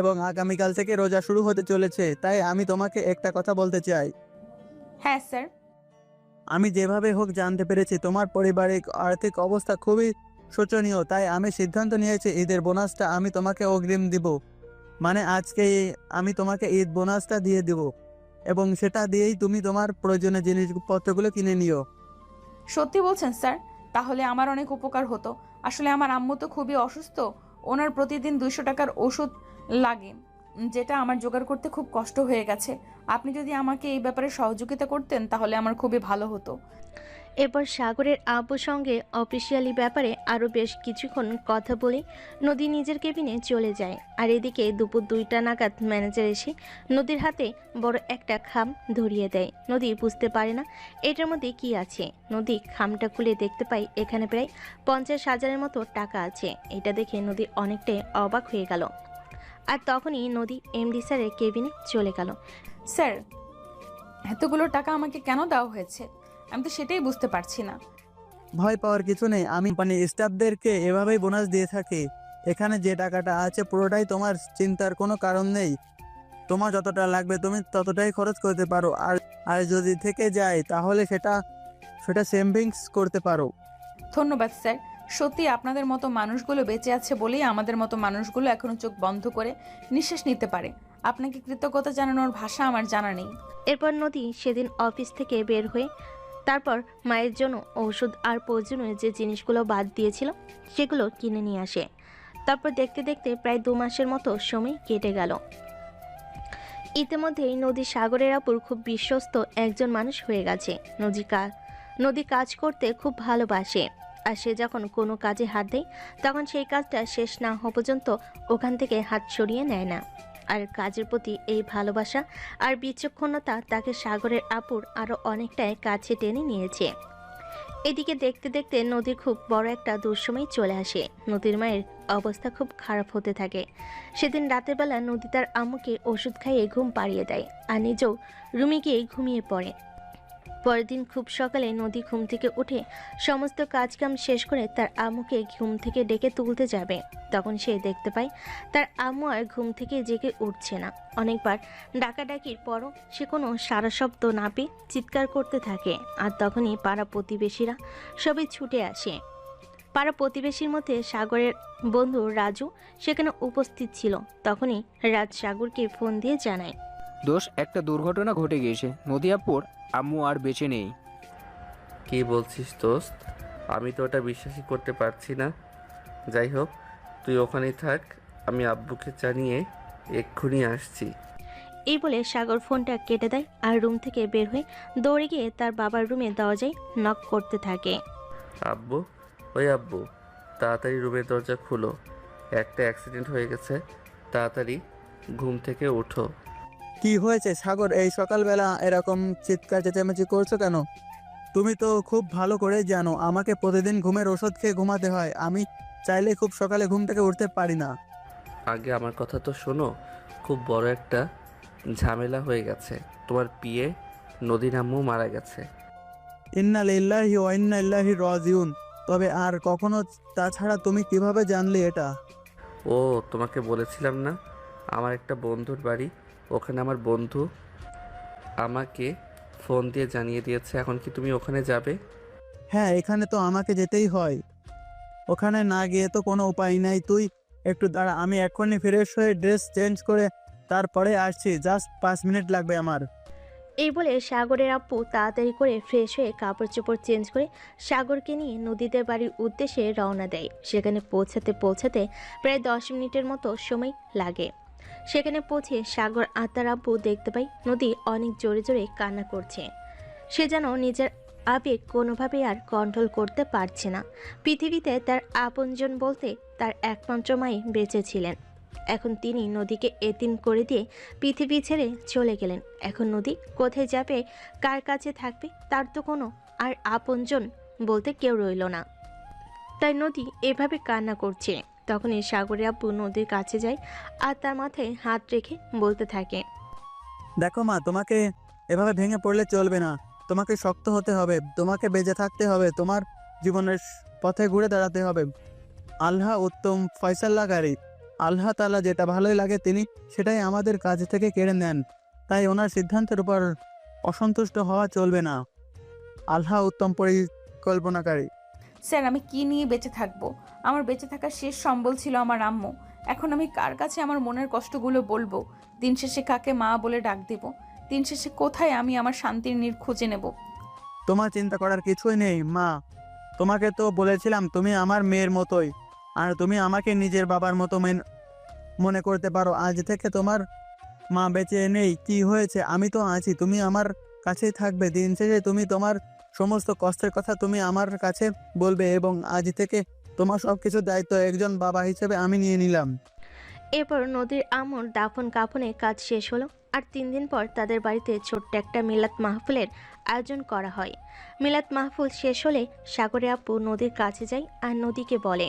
S4: এবং আগামীকাল থেকে রোজা শুরু হতে চলেছে, তাই আমি তোমাকে একটা কথা বলতে চাই।
S2: হ্যাঁ স্যার।
S4: আমি যেভাবে হোক জানতে পেরেছি তোমার পারিবারিক আর্থিক অবস্থা খুবই শোচনীয়, তাই আমি সিদ্ধান্ত নিয়েছি ঈদের বোনাসটা আমি তোমাকে অগ্রিম দিব। মানে আজকে আমি তোমাকে ঈদ বোনাসটা দিয়ে দিব এবং সেটা দিয়েই তুমি তোমার প্রয়োজনীয় জিনিসপত্রগুলো কিনে নিও।
S2: সত্যি বলছেন স্যার? তাহলে আমার অনেক উপকার হতো। আসলে আমার আম্মু তো খুবই অসুস্থ, ওনার প্রতিদিন 200 টাকার ওষুধ লাগে, যেটা আমার জোগাড় করতে খুব কষ্ট হয়ে গেছে। আপনি যদি আমাকে এই ব্যাপারে সহযোগিতা করতেন তাহলে আমার খুবই ভালো হতো।
S3: এরপর সাগরের আব্বুর সঙ্গে অফিসিয়ালি ব্যাপারে আরও বেশ কিছুক্ষণ কথা বলে নদী নিজের কেবিনে চলে যায়। আর এদিকে দুপুর 2টা নাগাদ ম্যানেজার এসে নদীর হাতে বড় একটা খাম ধরিয়ে দেয়। নদী বুঝতে পারে না এটার মধ্যে কি আছে। নদী খামটা খুলে দেখতে পায় এখানে প্রায় 50,000-এর মতো টাকা আছে। এটা দেখে নদী অনেকটাই অবাক হয়ে গেল। আর তখনই নদী এমডি স্যারের কেবিনে চলে গেল।
S2: স্যার, এতগুলো টাকা আমাকে কেন দেওয়া হয়েছে? আমি তো সেটাই বুঝতে পারছি না।
S4: ভয় পাওয়ার কিছু নেই, আমি স্টাফদেরকে এভাবেই বোনাস দিয়ে থাকি। এখানে যে টাকাটা আছে পুরোটাই তোমার, চিন্তার কোনো কারণ নেই। তোমার যতটা লাগবে তুমি ততটাই খরচ করতে পারো, আর আর যদি থেকে যায় তাহলে সেটা সেভিংস করতে পারো।
S2: ধন্যবাদ স্যার। সত্যি আপনাদের মতো মানুষগুলো বেঁচে আছে বলেই আমাদের মতো মানুষগুলো এখনো চোখ বন্ধ করে নিঃশ্বাস নিতে পারে। আপনাকে কৃতজ্ঞতা জানানোর ভাষা আমার জানা নেই।
S3: এরপর নদী সেদিন অফিস থেকে বের হয়ে তারপর মায়ের জন্য ঔষধ আর প্রয়োজনীয় যে জিনিসগুলো বাদ দিয়েছিল সেগুলো কিনে নিয়ে আসে। তারপর দেখতে দেখতে প্রায় 2 মাসের মতো সময় কেটে গেল। ইতিমধ্যেই নদী সাগরের আপুর খুব বিশ্বস্ত একজন মানুষ হয়ে গেছে। নদী কাজ করতে খুব ভালোবাসে, আর সে যখন কোনো কাজে হাত দেয় তখন সেই কাজটা শেষ না হওয়া পর্যন্ত ওখান থেকে হাত সরিয়ে নেয় না। আর কাজের প্রতি এই ভালোবাসা আর বিচক্ষণতা তাকে সাগরের আপুর আরও অনেকটাই কাছে টেনে নিয়েছে। এদিকে দেখতে দেখতে নদীর খুব বড় একটা দুঃসময় চলে আসে। নদীর মায়ের অবস্থা খুব খারাপ হতে থাকে। সেদিন রাতের বেলা নদী তার আম্মুকে ওষুধ খাইয়ে ঘুম পাড়িয়ে দেয় আর নিজেও রুমে গিয়ে ঘুমিয়ে পড়ে। পরের দিন খুব সকালে নদী ঘুম থেকে উঠে সমস্ত কাজকাম শেষ করে তার আম্মুকে ঘুম থেকে ডেকে তুলতে যাবে। তখন সে দেখতে পায় তার আম্মু আর ঘুম থেকে জেগে উঠছে না। অনেকবার ডাকাডাকির পরও সে কোনো সারা শব্দ না পেয়ে চিৎকার করতে থাকে। আর তখনই পাড়া প্রতিবেশীরা সবাই ছুটে আসে। পাড়া প্রতিবেশীর মধ্যে সাগরের বন্ধু রাজু সেখানে উপস্থিত ছিল। তখনই রাজ সাগরকে ফোন দিয়ে জানায়,
S6: দোষ, একটা দুর্ঘটনা ঘটে গিয়েছে, নদী আপুর আম্মু আর বেঁচে নেই।
S1: কি বলছিস দোস্ত? আমি তো ওটা বিশ্বাসই করতে পারছি না। যাই হোক, তুই ওখানেই থাক, আমি আব্বুকে জানিয়ে এক্ষুনি আসছি।
S3: এই বলে সাগর ফোনটা কেটে দেয় আর রুম থেকে বের হয়ে দৌড়ে গিয়ে তার বাবার রুমে দরজায় নক করতে থাকে।
S1: আব্বু, ওই আব্বু, তাড়াতাড়ি রুমের দরজা খুলো, একটা অ্যাক্সিডেন্ট হয়ে গেছে, তাড়াতাড়ি ঘুম থেকে ওঠো।
S4: কি হয়েছে সাগর, এই সকালবেলা এরকম চিৎকার চেঁচামেচি করছো কেন? তুমি তো খুব ভালো করে জানো আমাকে প্রতিদিন ঘুমের ওষুধ খেয়ে ঘুমাতে হয়, আমি চাইলে খুব সকালে ঘুম থেকে উঠতে পারি না।
S1: আগে আমার কথা তো শোনো, খুব বড় একটা ঝামেলা হয়ে গেছে। তোমার পিয়ে নদীর আম্মু মারা গেছে।
S4: ইন্না লিল্লাহি ওয়া ইন্না ইলাইহি রাজিউন। তবে আর কখনো, তাছাড়া তুমি কিভাবে জানলে এটা?
S1: ও, তোমাকে বলেছিলাম না আমার একটা বন্ধুর বাড়ি, ওখানে আমার বন্ধু আমাকে ফোন দিয়ে জানিয়ে দিয়েছে। এখন কি তুমি ওখানে যাবে?
S4: হ্যাঁ, এখানে তো আমাকে যেতেই হয়। ওখানে না গিয়ে তো কোনো উপায় নাই। তুই একটু দাঁড়া, আমি এক্ষুনি ফ্রেশ হয়ে ড্রেস চেঞ্জ করে তারপরে আসছি। জাস্ট 5 মিনিট লাগবে আমার।
S3: এই বলে সাগরের আব্বু তাড়াতাড়ি করে ফ্রেশ হয়ে কাপড় চোপড় চেঞ্জ করে সাগরকে নিয়ে নদীদের বাড়ির উদ্দেশ্যে রওনা দেয়। সেখানে পৌঁছাতে পৌঁছাতে প্রায় 10 মিনিটের মতো সময় লাগে। সেখানে পৌঁছে সাগর আর তার আব্বু দেখতে পাই নদী অনেক জোরে জোরে কান্না করছে। সে যেন নিজের আবেগ কোনোভাবেই আর কন্ট্রোল করতে পারছে না। পৃথিবীতে তার আপনজন বলতে তার একমাত্র মাই বেঁচে ছিলেন। এখন তিনি নদীকে এতিম করে দিয়ে পৃথিবী ছেড়ে চলে গেলেন। এখন নদী কোথায় যাবে, কার কাছে থাকবে, তার তো কোনো আর আপনজন বলতে কেউ রইল না। তাই নদী এভাবে কান্না করছে। তখনই সাগরের আব্বু নদীর কাছে যায় আর তার মাথায় হাত রেখে বলতে থাকে,
S4: দেখো মা, তোমাকে এভাবে ভেঙে পড়লে চলবে না। তোমাকে শক্ত হতে হবে, তোমাকে বেঁচে থাকতে হবে, তোমার জীবনের পথে ঘুরে দাঁড়াতে হবে। আল্লাহ উত্তম ফয়সালাকারী। আল্লাহ তাআলা যেটা ভালোই লাগে তিনি সেটাই আমাদের কাছ থেকে কেড়ে নেন। তাই ওনার সিদ্ধান্তের উপর অসন্তুষ্ট হওয়া চলবে না। আল্লাহ উত্তম পরিকল্পনাকারী।
S2: স্যার, আমি কি নিয়ে বেঁচে থাকবো? আমার বেঁচে থাকার শেষ সম্বল ছিল আমার আম্মু। এখন আমি কার কাছে আমার মনের কষ্টগুলো বলবো? দিন শেষে কাকে মা বলে ডাক দেব? দিন শেষে কোথায় আমি আমার শান্তির নীড় খুঁজে নেব?
S4: তোমার চিন্তা করার কিছুই নেই মা। তোমাকে তো বলেছিলাম তুমি আমার মেয়ের মতোই, আর তুমি আমাকে নিজের বাবার মতো মনে করতে পারো। আজ থেকে তোমার মা বেঁচে নেই, কি হয়েছে? আমি তো আছি, তুমি আমার কাছেই থাকবে। দিন শেষে তুমি তোমার সমস্ত কষ্টের কথা তুমি আমার কাছে বলবে, এবং আজ থেকে তোমার সব কিছুর দায়িত্ব একজন বাবা হিসেবে আমি নিয়ে নিলাম।
S3: এরপর নদীর আম্মুর দাফন কাফনের কাজ শেষ হলো। আর 3 দিন পর তাদের বাড়িতে ছোট্ট একটা মিলাদ মাহফিলের আয়োজন করা হয়। মিলাদ মাহফিল শেষ হলে সাগরের আব্বু নদীর কাছে যায় আর নদীকে বলে,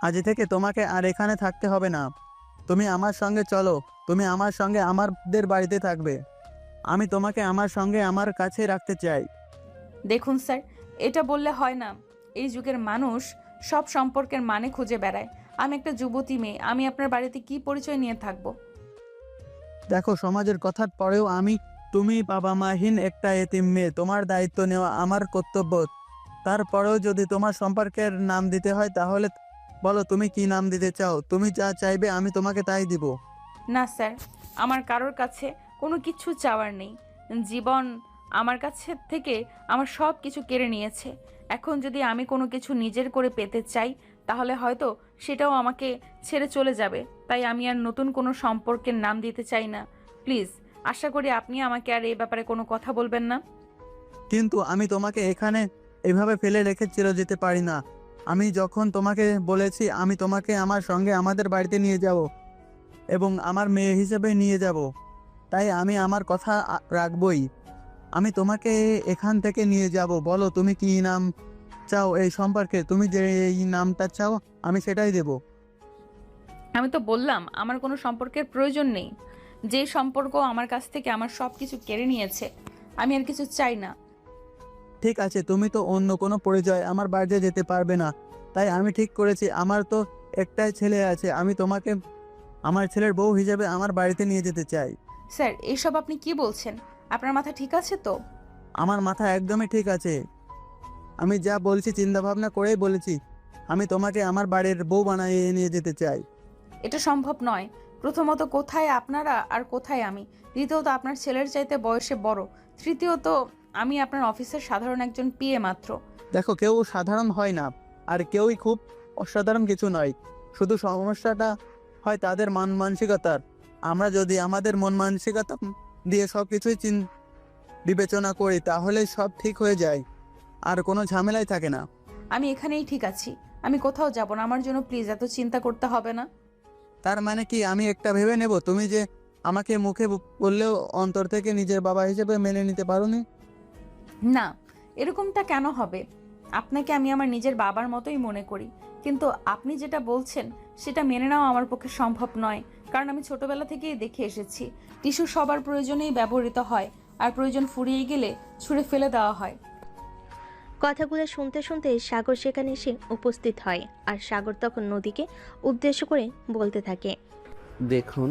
S4: আজ থেকে তোমাকে আর এখানে থাকতে হবে না, তুমি আমার সঙ্গে চলো। তুমি আমার সঙ্গে আমাদের বাড়িতে থাকবে। আমি তোমাকে আমার সঙ্গে আমার কাছে রাখতে চাই।
S2: দেখুন স্যার, এটা বললে হয় না। এই যুগের মানুষ সব সম্পর্কের মানে খুঁজে বেড়ায়। আমি একটা যুবতী মেয়ে, আমি আপনার বাড়িতে কি পরিচয় নিয়ে থাকবো?
S4: দেখো, সমাজের কথার পরেও তুমি বাবা মাহীন একটা এতিম মেয়ে, তোমার দায়িত্ব নেওয়া আমার কর্তব্য। তারপরেও যদি তোমার সম্পর্কের নাম দিতে হয় তাহলে বলো তুমি কি নাম দিতে চাও। তুমি যা চাইবে আমি তোমাকে তাই দিব।
S2: না স্যার, আমার কারোর কাছে কোনো কিছু চাওয়ার নেই। জীবন আমার কাছে থেকে আমার সব কিছু কেড়ে নিয়েছে। এখন যদি আমি কোনো কিছু নিজের করে পেতে চাই তাহলে হয়তো সেটাও আমাকে ছেড়ে চলে যাবে। তাই আমি আর নতুন কোনো সম্পর্কের নাম দিতে চাই না। প্লিজ, আশা করি আপনি আমাকে আর এই ব্যাপারে কোনো কথা বলবেন না।
S4: কিন্তু আমি তোমাকে এখানে এভাবে ফেলে রেখে চলে যেতে পারি না। আমি যখন তোমাকে বলেছি আমি তোমাকে আমার সঙ্গে আমাদের বাড়িতে নিয়ে যাব এবং আমার মেয়ে হিসেবে নিয়ে যাব, তাই আমি আমার কথা রাখবই। আমি তোমাকে এখান থেকে নিয়ে যাব। বলো তুমি কি নাম চাও এই সম্পর্কে? তুমি যে এই নামটা চাও আমি সেটাই দেব।
S2: আমি তো বললাম আমার কোনো সম্পর্কের প্রয়োজন নেই। যে সম্পর্ক আমার কাছ থেকে আমার সব কিছু কেড়ে নিয়েছে, আমি আর কিছু চাই না।
S4: ঠিক আছে, তুমি তো অন্য কোনো পরিচয় আমার বাড়িতে যেতে পারবে না, তাই আমি ঠিক করেছি আমার তো একটাই ছেলে আছে, আমি তোমাকে আমার ছেলের বউ হিসেবে আমার বাড়িতে নিয়ে যেতে চাই।
S2: স্যার, এইসব আপনি কি বলছেন? আপনার মাথা ঠিক আছে তো?
S4: আমার মাথা একদমই ঠিক আছে। আমি যা বলছি চিন্তা ভাবনা করেই বলেছি। আমি তোমাকে আমার বাড়ির বউ বানিয়ে নিয়ে যেতে চাই।
S2: এটা সম্ভব নয়। প্রথমত, কোথায় আপনারা আর কোথায় আমি? দ্বিতীয়ত, আপনার ছেলের চাইতে বয়সে বড়। তৃতীয়ত, আমি আপনার অফিসের সাধারণ একজন পিএ মাত্র।
S4: দেখো, কেউ সাধারণ হয় না, আর কেউই খুব অসাধারণ কিছু নয়। শুধু সমস্যাটা হয় তাদের মন মানসিকতার। আমরা যদি আমাদের মন মানসিকতা দিয়ে সব কিছুই বিবেচনা করি তাহলে সব ঠিক হয়ে যায়, আর কোনো ঝামেলাই থাকে না।
S2: আমি এখানেই ঠিক আছি, আমি কোথাও যাব না। আমার জন্য প্লিজ এত চিন্তা করতে হবে না।
S4: তার মানে কি আমি একটা ভেবে নেব তুমি যে আমাকে মুখে বললেও অন্তর থেকে নিজের বাবা হিসেবে মেনে নিতে পারোনি?
S2: না, এরকমটা কেন হবে? আপনাকে আমি আমার নিজের বাবার মতোই মনে করি, কিন্তু আপনি যেটা বলছেন সেটা মেনে নেওয়া আমার পক্ষে সম্ভব নয়। কারণ আমি ছোটবেলা থেকেই দেখে এসেছি টিস্যু সবার প্রয়োজনেই ব্যবহৃত হয়, আর প্রয়োজন ফুরিয়ে গেলে ছুঁড়ে ফেলে দেওয়া হয়।
S3: কথাগুলো শুনতে শুনতে সাগর সেখানে এসে উপস্থিত হয়। আর সাগর তখন নদীকে উদ্দেশ্য করে বলতে থাকে,
S1: দেখুন,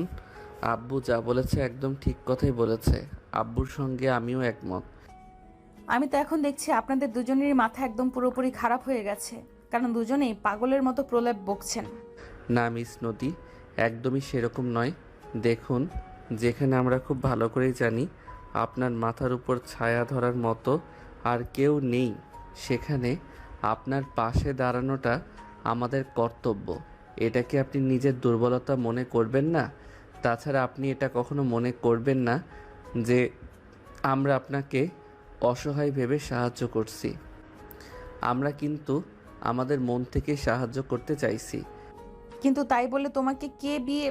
S1: আব্বু যা বলেছে একদম ঠিক কথাই বলেছে। আব্বুর সঙ্গে আমিও একমত।
S2: আমি তো এখন দেখছি আপনাদের দুজনেরই মাথা একদম পুরোপুরি খারাপ হয়ে গেছে, কারণ দুজনেই পাগলের মতো প্রলেপ বকছেন।
S1: না মিস নদী, একদমই সেরকম নয়। দেখুন, যেখানে আমরা খুব ভালো করেই জানি আপনার মাথার উপর ছায়া ধরার মতো আর কেউ নেই, সেখানে আপনার পাশে দাঁড়ানোটা আমাদের কর্তব্য। এটা কি আপনি নিজের দুর্বলতা মনে করবেন না? তাছাড়া আপনি এটা কখনো মনে করবেন না যে আমরা আপনাকে অসহায় ভেবে সাহায্য করছি। আমরা কিন্তু আমাদের মন থেকে সাহায্য করতে চাইছি।
S2: কিন্তু তাই বলে তোমাকে কে বিয়ে?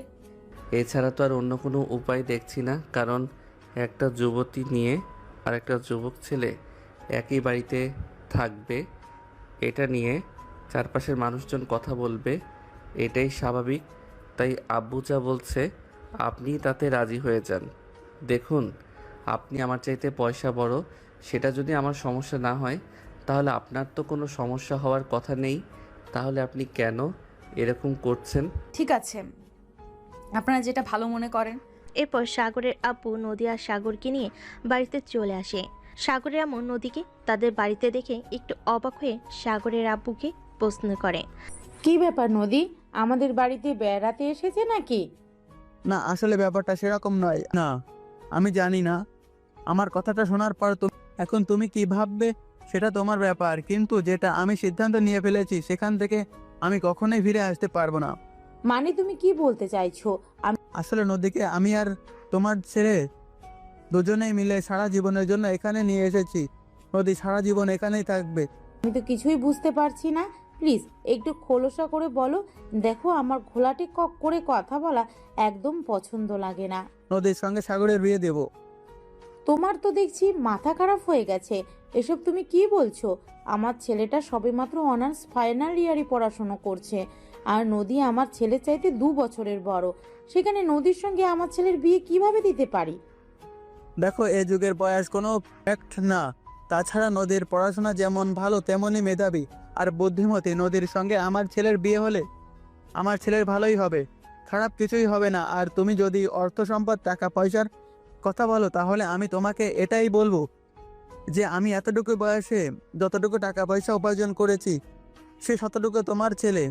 S1: এছাড়া তো আর অন্য কোনো উপায় দেখছি না, কারণ একটা যুবতী নিয়ে আর একটা যুবক ছেলে একই বাড়িতে থাকবে, এটা নিয়ে চারপাশের মানুষজন কথা বলবে, এটাই স্বাভাবিক। তাই আব্বু যা বলছে আপনি তাতে রাজি হয়ে যান। দেখুন, আপনি আমার চাইতে পয়সা বড়, সেটা যদি আমার সমস্যা না হয় তাহলে আপনার তো কোনো সমস্যা হওয়ার কথা নেই। তাহলে আপনি কেন এরকম করছেন?
S2: ঠিক আছে, আপনারা যেটা ভালো মনে করেন।
S3: এরপর সাগরের আব্বু নদী আর সাগরকে নিয়ে বাড়িতে চলে আসে। সাগরের আম্মু নদীকে তাদের বাড়িতে দেখে একটু অবাক হয়ে সাগরের আব্বুকে প্রশ্ন করে।
S5: কি ব্যাপার নদী, আমাদের বাড়িতে বেড়াতে এসেছে নাকি?
S4: না, আসলে ব্যাপারটা সেরকম নয়। না, আমি জানি না। আমার কথাটা শোনার পর এখন তুমি কি ভাববে সেটা তোমার ব্যাপার, কিন্তু যেটা আমি সিদ্ধান্ত নিয়ে ফেলেছি সেখান থেকে আমি কখনোই ফিরে আসতে পারবো না।
S5: মানে তুমি কি বলতে চাইছো?
S4: আসলে নদীকে আমি আর তোমার ছেলে দুজনেই মিলে সারা জীবনের জন্য এখানে নিয়ে এসেছি। নদী সারা জীবন এখানেই থাকবে।
S5: আমি তো কিছুই বুঝতে পারছি না, প্লিজ একটু খোলসা করে বলো। দেখো, আমার ঘোলাটে করে কথা বলা একদম পছন্দ লাগে না।
S4: নদীর সঙ্গে সাগরের বিয়ে দেব।
S5: তোমার তো দেখছি মাথা খারাপ হয়ে গেছে। এসব তুমি কি বলছো? আমার ছেলেটা সবেমাত্র অনার্স ফাইনাল ইয়ারে পড়াশোনা করছে, আর নদী আমার ছেলের চাইতে 2 বছরের বড়। সেখানে নদীর সঙ্গে আমার ছেলের বিয়ে কিভাবে দিতে পারি?
S4: দেখো, এ যুগের বয়স কোনো ফ্যাক্ট না। তাছাড়া নদীর পড়াশোনা যেমন ভালো তেমনই মেধাবী আর বুদ্ধিমতী। নদীর সঙ্গে আমার ছেলের বিয়ে হলে আমার ছেলের ভালোই হবে, খারাপ কিছুই হবে না। আর তুমি যদি অর্থ সম্পদ টাকা পয়সার কথা বলো, তাহলে আমি তোমাকে এটাই বলবো যে আমি এতটুকু বয়সে যতটুকু টাকা পয়সা উপার্জন করেছি সে ততটুকু তোমার ছেলে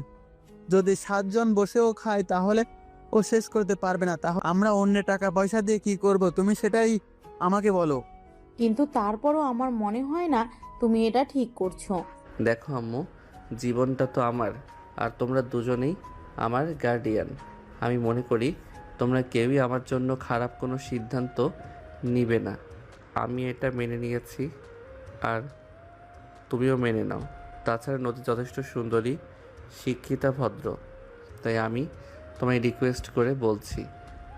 S4: যদি 7 জন বসেও খায় তাহলে ও শেষ করতে পারবে না। তাহলে আমরা অন্যের টাকা পয়সা দিয়ে কি করব, তুমি সেটাই আমাকে বলো।
S5: কিন্তু তারপরও আমার মনে হয় না তুমি এটা ঠিক করছো।
S1: দেখো আম্মু, জীবনটা তো আমার, আর তোমরা দুজনেই আমার গার্ডিয়ান। আমি মনে করি তোমরা কেউই আমার জন্য খারাপ কোনো সিদ্ধান্ত নিবে না। আমি এটা মেনে নিয়েছি, আর তুমিও মেনে নাও। তাছাড়া নদী যথেষ্ট সুন্দরী, শিক্ষিতা, ভদ্র। তাই আমি তোমায় রিকোয়েস্ট করে বলছি,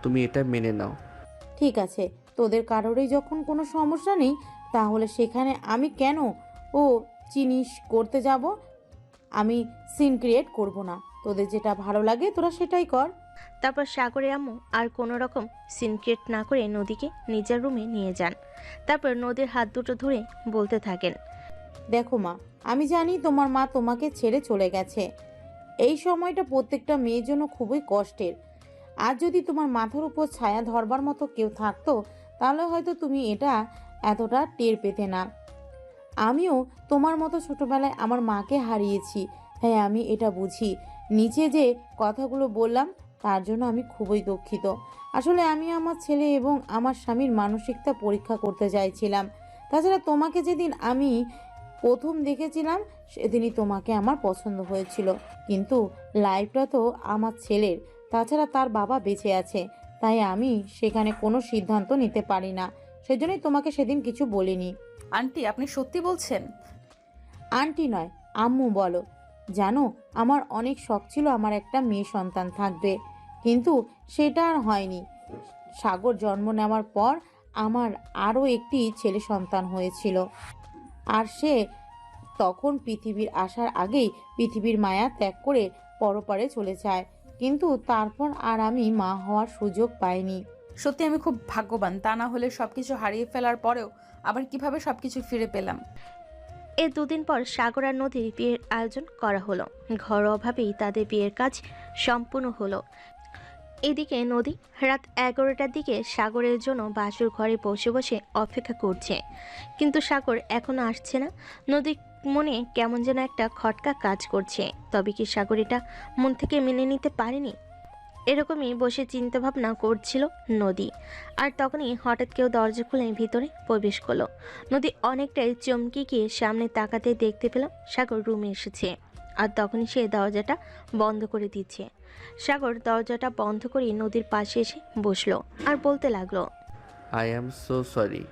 S1: তুমি এটা মেনে নাও।
S5: ঠিক আছে, তোদের কারোরই যখন কোনো সমস্যা নেই, তাহলে সেখানে আমি কেন ও জিনিস করতে যাব? আমি সিন ক্রিয়েট করব না। তোদের যেটা ভালো লাগে তোরা সেটাই কর।
S3: তারপর সাগরের আম্মু আর কোনো রকম সিনক্রেট না করে নদীকে নিজের রুমে নিয়ে যান। তারপর নদীর হাত দুটো ধরে বলতে থাকেন।
S5: দেখো মা, আমি জানি তোমার মা তোমাকে ছেড়ে চলে গেছে। এই সময়টা প্রত্যেকটা মেয়ের জন্য খুবই কষ্টের। আর যদি তোমার মাথার উপর ছায়া ধরবার মতো কেউ থাকতো, তাহলে হয়তো তুমি এটা এতটা টের পেতে না। আমিও তোমার মতো ছোটবেলায় আমার মাকে হারিয়েছি। হ্যাঁ, আমি এটা বুঝি। নিচে যে কথাগুলো বললাম তার জন্য আমি খুবই দুঃখিত। আসলে আমি আমার ছেলে এবং আমার স্বামীর মানসিকতা পরীক্ষা করতে চাইছিলাম। তাছাড়া তোমাকে যেদিন আমি প্রথম দেখেছিলাম সেদিনই তোমাকে আমার পছন্দ হয়েছিল। কিন্তু লাইফটা তো আমার ছেলের, তাছাড়া তার বাবা বেঁচে আছে। তাই আমি সেখানে কোনো সিদ্ধান্ত নিতে পারি না। সেজন্যই তোমাকে সেদিন কিছু বলিনি।
S2: আন্টি, আপনি সত্যি বলছেন?
S5: আন্টি নয়, আম্মু বলো। জানো, আমার অনেক শখ ছিল আমার একটা মেয়ে সন্তান থাকবে, কিন্তু সেটা আর হয়নি। সাগর জন্ম নেওয়ার পর আমার আরও একটি ছেলে সন্তান হয়েছিল, আর সে তখন পৃথিবীর আসার আগেই পৃথিবীর মায়া ত্যাগ করে পরপারে চলে যায়। কিন্তু তারপর আর আমি মা হওয়ার সুযোগ পাইনি।
S2: সত্যি আমি খুব ভাগ্যবান, তা না হলে সবকিছু হারিয়ে ফেলার পরেও আবার কিভাবে সবকিছু ফিরে পেলাম।
S3: এর 2 দিন পর সাগর আর নদীর বিয়ের আয়োজন করা হলো। ঘরোয়াভাবেই তাদের বিয়ের কাজ সম্পূর্ণ হলো। এদিকে নদী রাত 11টার দিকে সাগরের জন্য বাসুর ঘরে বসে বসে অপেক্ষা করছে, কিন্তু সাগর এখনো আসছে না। নদীর মনে কেমন যেন একটা খটকা কাজ করছে, তবে কি সাগর এটা মন থেকে মেনে নিতে পারেনি? এরকমই বসে চিন্তা ভাবনা করছিল নদী, আর তখনই হঠাৎ কেউ দরজা খুলে ভিতরে প্রবেশ করলো। নদী অনেকটাই চমকে গিয়ে সামনে তাকাতে দেখতে পেল সাগর রুমে এসেছে, আর তখনই সে দরজাটা বন্ধ করে দিচ্ছে। সাগর দরজাটা বন্ধ করে নদীর পাশে এসে বসলো আর বলতে লাগলো,
S1: আই অ্যাম সো সরি।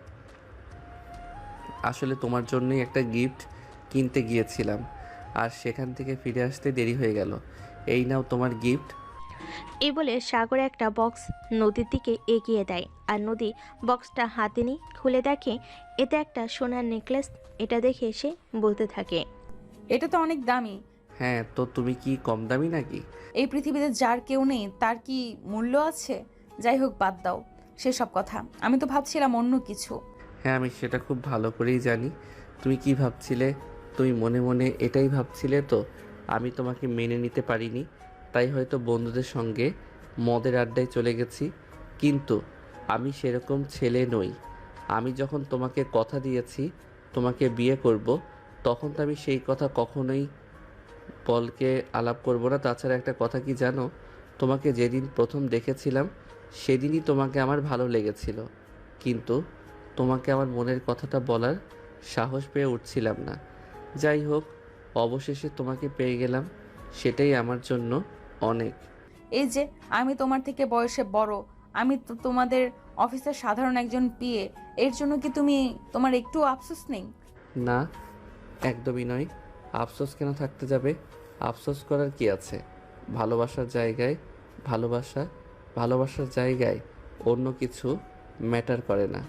S1: আসলে তোমার জন্যই একটা গিফট কিনতে গিয়েছিলাম, আর সেখান থেকে ফিরে আসতে দেরি হয়ে গেল। এই নাও তোমার গিফট।
S3: এই বলে সাগর একটা বক্স নদীর দিকে এগিয়ে দেয়, আর নদী বক্সটা হাতে নিয়ে খুলে দেখে এতে একটা সোনার নেকলেস। এটা দেখে সে বলতে থাকে,
S2: এটা তো অনেক দামি।
S1: হ্যাঁ, তো তুমি কি কম দামি নাকি?
S2: এই পৃথিবীতে যার কেউ নেই তার কি মূল্য আছে? যাই হোক, বাদ দাও সেসব কথা। আমি তো ভাবছিলাম অন্য কিছু।
S1: হ্যাঁ, আমি সেটা খুব ভালো করেই জানি তুমি কি ভাবছিলে। তুমি মনে মনে এটাই ভাবছিলে তো আমি তোমাকে মেনে নিতে পারিনি, তাই হয়তো বন্ধুদের সঙ্গে মদের আড্ডায় চলে গেছি। কিন্তু আমি সেরকম ছেলে নই। আমি যখন তোমাকে কথা দিয়েছি তোমাকে বিয়ে করব, তখন তো আমি সেই কথা কখনোই পলকে আলাপ করব না। তাছাড়া একটা কথা কি জানো, তোমাকে যেদিন প্রথম দেখেছিলাম সেদিনই তোমাকে আমার ভালো লেগেছিল, কিন্তু তোমাকে আমার মনের কথাটা বলার সাহস পেয়ে উঠছিলাম না। যাই হোক, অবশেষে তোমাকে পেয়ে গেলাম, সেটাই আমার জন্য অনেক।
S2: এই যে আমি তোমার থেকে বয়সে বড়, আমি তো তোমাদের অফিসের সাধারণ একজন পিএ, এর জন্য কি তোমার একটু আফসোস নেই?
S1: না, একদমই নয়। আফসোস কেন থাকতে যাবে? আফসোস করার কি আছে? ভালোবাসার জায়গায় ভালোবাসা, ভালোবাসার জায়গায় অন্য কিছু ম্যাটার করে না।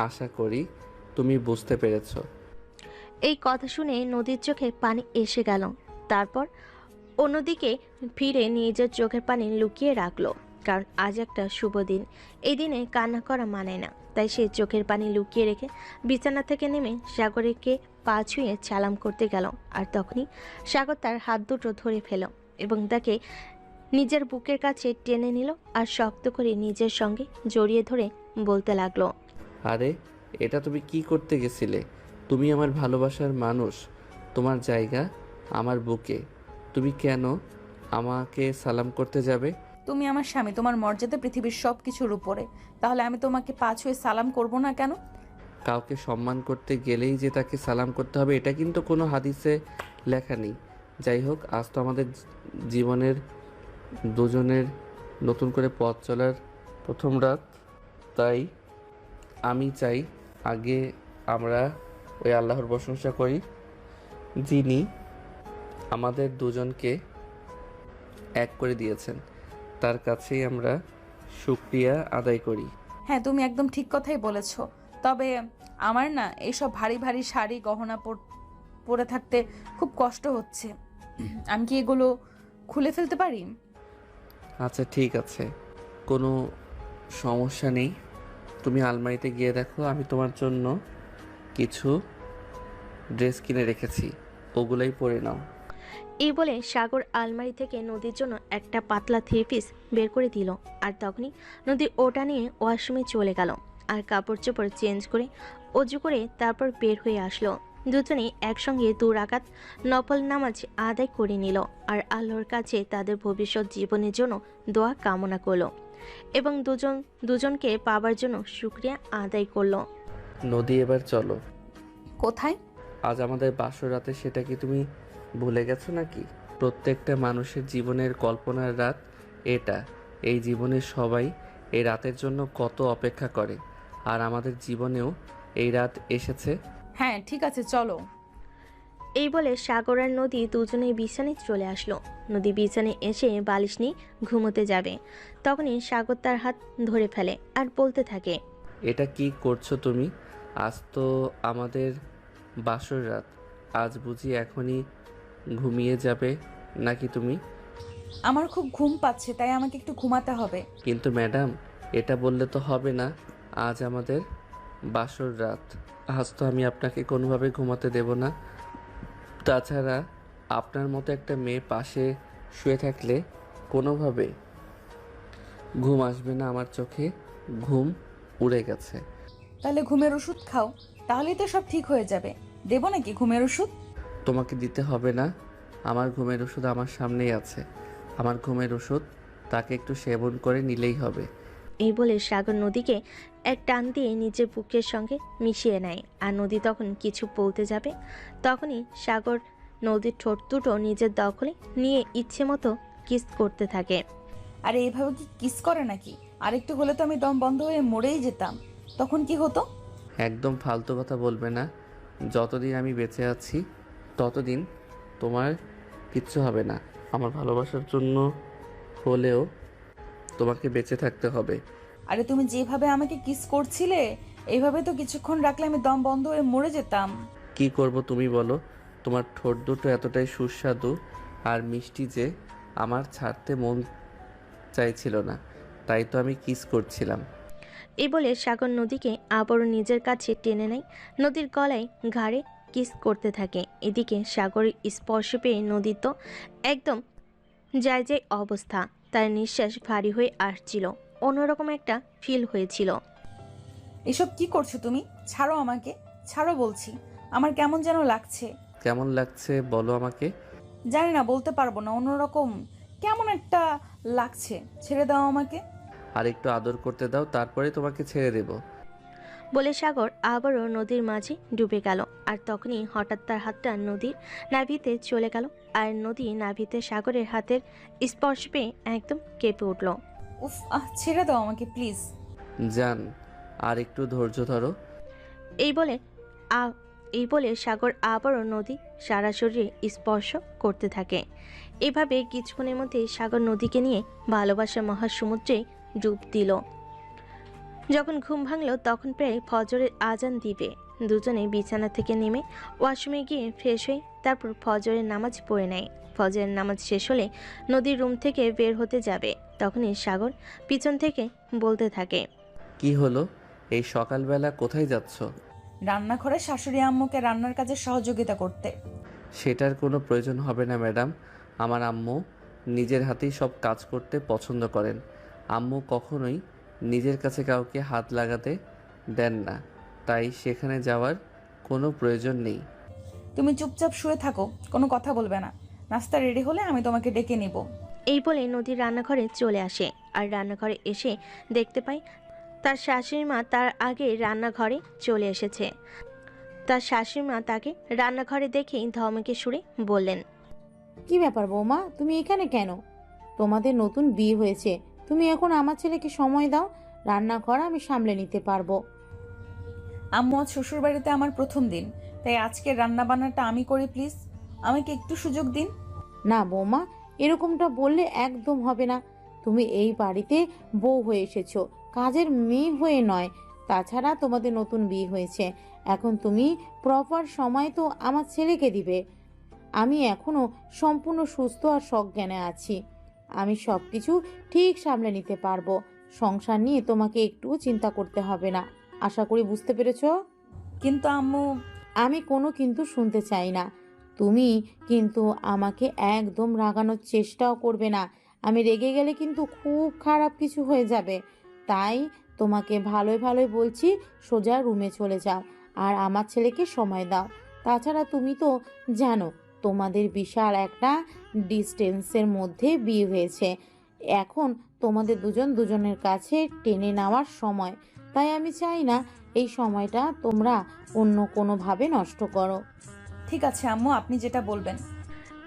S1: আশা করি তুমি বুঝতে পেরেছো।
S3: এই কথা শুনে নদীর চোখে পানি এসে গেল। তারপর অন্যদিকে ফিরে নিজের চোখের পানি লুকিয়ে রাখলো, কারণ আজ একটা শুভ দিন। এই দিনে কান্না করা মানে না, তাই সে চোখের পানি লুকিয়ে রেখে বিছানা থেকে নেমে সাগরকে পা ছুঁয়ে সালাম করতে গেল। আর তখনই সাগর তার হাত দুটো ধরে ফেল এবং তাকে নিজের বুকের কাছে টেনে নিল আর শক্ত করে নিজের সঙ্গে জড়িয়ে ধরে বলতে লাগলো,
S1: আরে, এটা তুমি কি করতে গেছিলে? তুমি আমার ভালোবাসার মানুষ, তোমার জায়গা আমার বুকে। তুমি কেন আমাকে সালাম করতে যাবে?
S2: তুমি আমার স্বামী, তোমার মর্যাদা পৃথিবীর সব কিছুর উপরে। তাহলে আমি তোমাকে পা ছুঁয়ে সালাম করব না কেন?
S1: কাউকে সম্মান করতে গেলেই যে তাকে সালাম করতে হবে এটা কিন্তু কোনো হাদিসে লেখা নেই। যাই হোক, আজ তো আমাদের জীবনের দুজনের নতুন করে পথ চলার প্রথম রাত, তাই আমি চাই আগে আমরা ওই আল্লাহর প্রশংসা করি যিনি আমাদের দুজনকে এক করে দিয়েছেন। তার কাছেই আমরা শুকরিয়া আদায় করি।
S2: হ্যাঁ, তুমি একদম ঠিক কথাই বলেছ। তবে আমার না এইসব ভারী ভারী শাড়ি গহনা পরে থাকতে খুব কষ্ট হচ্ছে। আমি কি এগুলো খুলে ফেলতে পারি?
S1: আচ্ছা, ঠিক আছে, কোনো সমস্যা নেই। তুমি আলমারিতে গিয়ে দেখো, আমি তোমার জন্য কিছু ড্রেস কিনে রেখেছি, ওগুলাই পরে নাও।
S3: এই বলে সাগর আলমারি থেকে নদীর জন্য একটা পাতলা থ্রি পিস বের করে দিল। আর তখনই নদী ওটা নিয়ে ওয়াশরুমে চলে গেল আর কাপড় চোপড় চেঞ্জ করে অজু করে তারপর বের হয়ে আসলো। দুজনেই একসঙ্গে 2 রাকাত নফল নামাজ আদায় করে নিল আর আল্লাহর কাছে তাদের ভবিষ্যৎ জীবনের জন্য দোয়া কামনা করলো এবং দুজনকে পাবার জন্য শুকরিয়া আদায় করলো।
S1: নদী, এবার চলো।
S2: কোথায়?
S1: আজ আমাদের বাসর রাতে, সেটা কি তুমি ভুলে গেছো নাকি? প্রত্যেকটা মানুষের জীবনের কল্পনার রাত এটা। এই জীবনের সবাই এই রাতের জন্য কত অপেক্ষা করে, আর আমাদের জীবনেও এই রাত এসেছে।
S2: হ্যাঁ, ঠিক আছে, চলো।
S3: এই বলে সাগর আর নদী দুজনেই বিছানায় চলে আসলো। নদী বিছানায় এসে বালিশ নিয়ে ঘুমোতে যাবে, তখনই সাগর তার হাত ধরে ফেলে আর বলতে থাকে,
S1: এটা কি করছো তুমি? আজ তো আমাদের বাসর রাত, আজ বুঝি এখনই ঘুমিয়ে যাবে নাকি তুমি?
S2: আমার খুব ঘুম পাচ্ছে, তাই আমাকে একটু ঘুমাতে হবে।
S1: কিন্তু ম্যাডাম, এটা বললে তো হবে না। আজ আমাদের বাসর রাত, আজ তো আমি আপনাকে কোনোভাবে ঘুমাতে দেব না। তাছাড়া আপনার মতো একটা মেয়ে পাশে শুয়ে থাকলে কোনোভাবে ঘুম আসবে না আমার চোখে, ঘুম উড়ে গেছে।
S2: তাহলে ঘুমের ওষুধ খাও, তাহলেই তো সব ঠিক হয়ে যাবে। দেবো নাকি ঘুমের ওষুধ?
S1: তোমাকে দিতে হবে না, আমার ঘুমের ওষুধ আমার সামনেই আছে। আমার ঘুমের ওষুধ তাকে একটু সেবন করে নিলেই হবে।
S3: এই বলে সাগর নদীকে এক টান দিয়ে নিজের বুকের সঙ্গে মিশিয়ে নেয়। আর নদী তখন কিছু বলতে যাবে, তখনই সাগর নদীর ঠোঁট দুটো নিজের দখলে নিয়ে ইচ্ছে মতো কিস করতে থাকে।
S2: আরে এইভাবে কি কিস করে নাকি? আরেকটু হলে তো আমি দম বন্ধ হয়ে মরেই যেতাম। তখন কি হতো?
S1: একদম ফালতু কথা বলবে না। যতদিন আমি বেঁচে আছি ততদিন তোমার কিচ্ছু হবে না। আমার ভালোবাসার জন্য হলেও তোমাকে বেঁচে থাকতে হবে।
S2: আরে তুমি যেভাবে আমাকে কিস করছিলে, এইভাবে তো কিছুক্ষণ রাখলে আমি দম বন্ধ হয়ে মরে যেতাম।
S1: কি করব তুমি বলো? তোমার ঠোঁট দুটো এতটাই সুস্বাদু আর মিষ্টি যে আমার ছাড়তে মন চাইছিল না, তাই তো আমি কিস করছিলাম।
S3: এই বলে সাগর নদীকে আবারও নিজের কাছে টেনে নেয়, নদীর গলায় ঘাড়ে কিস করতে থাকে। এদিকে সাগরের স্পর্শ পেয়ে নদীর তো একদম যায় যায় অবস্থা। তার নিঃশ্বাস ভারী হয়ে আসছিল, অন্যরকম একটা ফিল হয়েছিল।
S2: এসব কি করছো তুমি? ছাড়ো আমাকে, ছাড়ো বলছি। আমার কেমন যেন লাগছে।
S1: কেমন লাগছে বলো আমাকে।
S2: জানি না, বলতে পারবো না, অন্যরকম কেমন একটা লাগছে। ছেড়ে দাও আমাকে।
S1: আর একটু আদর করতে দাও, তারপরে তোমাকে ছেড়ে দেব।
S3: বলে সাগর আবারও নদীর মাঝে ডুবে গেল। আর তখনই হঠাৎ তার হাতটা নদীর নাভিতে চলে গেল, আর নদী নাভিতে সাগরের হাতের স্পর্শ পেয়ে একদম কেঁপে উঠল।
S2: উফ, ছেড়ে দাও আমাকে প্লিজ।
S1: জান, আর একটু ধৈর্য ধরো।
S3: এই বলে আ- এই বলে সাগর আবারও নদী সারা শরীরে স্পর্শ করতে থাকে। এভাবে কিছুক্ষণের মধ্যেই সাগর নদীকে নিয়ে ভালোবাসার মহাসমুদ্রে ডুব দিল। যখন ঘুম ভাঙল তখন প্রায় ফজরের আজান দিবে। দুজনে বিছানা থেকে নেমে ওয়াশরুমে গিয়ে ফ্রেশ হয়ে তারপর ফজরের নামাজ পড়ে নেয়। ফজরের নামাজ শেষ হলে নদীর রুম থেকে বের হতে যাবে, তখনই সাগর পিছন থেকে বলতে থাকে,
S1: কি হলো? এই সকালবেলা কোথায় যাচ্ছ?
S2: রান্নাঘরে শাশুড়ি আম্মুকে রান্নার কাজে সহযোগিতা করতে।
S1: সেটার কোনো প্রয়োজন হবে না ম্যাডাম। আমার আম্মু নিজের হাতেই সব কাজ করতে পছন্দ করেন। আম্মু কখনোই নিজের কাছে কাউকে হাত লাগাতে দেন না, তাই সেখানে যাওয়ার কোনো প্রয়োজন নেই।
S2: তুমি চুপচাপ শুয়ে থাকো, কোনো কথা বলবে না। নাস্তা রেডি হলে আমি তোমাকে ডেকে নিব।
S3: এই বলে নদীর রান্নাঘরে চলে আসে। আর রান্নাঘরে এসে দেখতে পায় তার শাশুড়ি মা তার আগে রান্নাঘরে চলে এসেছে। তার শাশুড়ি মা তাকে রান্নাঘরে দেখেই ধমকে সুরে বললেন,
S5: কি ব্যাপার বৌমা, তুমি এখানে কেন? তোমাদের নতুন বিয়ে হয়েছে, তুমি এখন আমার ছেলেকে সময় দাও, রান্নাঘর আমি সামলে নিতে পারবো।
S2: আম্মু আজ শ্বশুর বাড়িতে আমার প্রথম দিন, তাই আজকের রান্না বান্নাটা আমি করি প্লিজ। আমাকে একটু সুযোগ দিন।
S5: না বৌমা, এরকমটা বললে একদম হবে না। তুমি এই বাড়িতে বউ হয়ে এসেছো, কাজের মেয়ে হয়ে নয়। তাছাড়া তোমাদের নতুন বিয়ে হয়েছে, এখন তুমি প্রপার সময় তো আমার ছেলেকে দিবে। আমি এখনো সম্পূর্ণ সুস্থ আর সজ্ঞানে আছি, আমি সব কিছু ঠিক সামলে নিতে পারবো। সংসার নিয়ে তোমাকে একটুও চিন্তা করতে হবে না, আশা করি বুঝতে পেরেছো।
S2: কিন্তু আম্মু।
S5: আমি কোনো কিন্তু শুনতে চাই না। তুমি কিন্তু আমাকে একদম রাগানোর চেষ্টাও করবে না, আমি রেগে গেলে কিন্তু খুব খারাপ কিছু হয়ে যাবে। তাই তোমাকে ভালোই ভালোই বলছি, সোজা রুমে চলে যাও আর আমার ছেলেকে সময় দাও। তাছাড়া তুমি তো জানো তোমাদের বিশাল একটা ডিস্টেন্সের মধ্যে বিয়ে হয়েছে, এখন তোমাদের দুজন দুজনের কাছে টেনে নেওয়ার সময়। তাই আমি চাই না এই সময়টা তোমরা অন্য কোনোভাবে নষ্ট করো।
S2: ঠিক আছে আম্মু, আপনি যেটা বলবেন।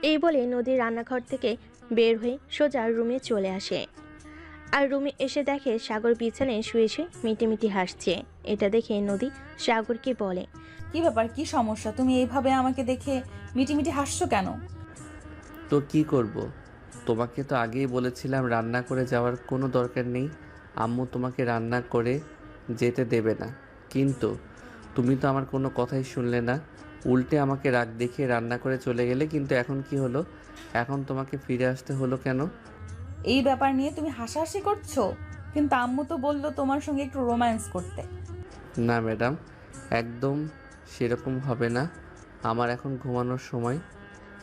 S3: এই বলে নদী রান্নাঘর থেকে বের হয়ে সোজা রুমে চলে আসে। আর রুমে এসে দেখে সাগর বিছানায় শুয়ে শুয়ে মিটিমিটি হাসছে। এটা দেখে নদী সাগরকে বলে,
S2: কি ব্যাপার, কি সমস্যা? তুমি এইভাবে আমাকে দেখে মিটিমিটি হাসছো কেন?
S1: তো কি করব? তোমাকে তো আগেই বলেছিলাম রান্না করে যাওয়ার কোনো দরকার নেই, আম্মু তোমাকে রান্না করে যেতে দেবে না। কিন্তু তুমি তো আমার কোনো কথাই শুনলে না, উল্টে আমাকে রাগ দেখিয়ে রান্না করে চলে গেলে। কিন্তু এখন কি হলো? এখন তোমাকে ফিরে আসতে হলো কেন?
S2: এই ব্যাপার নিয়ে তুমি হাসাহাসি করছো? কিন্তু আম্মু তো বললো তোমার সঙ্গে একটু রোম্যান্স করতে।
S1: না ম্যাডাম, একদম সেরকম হবে না। আমার এখন ঘুমানোর সময়,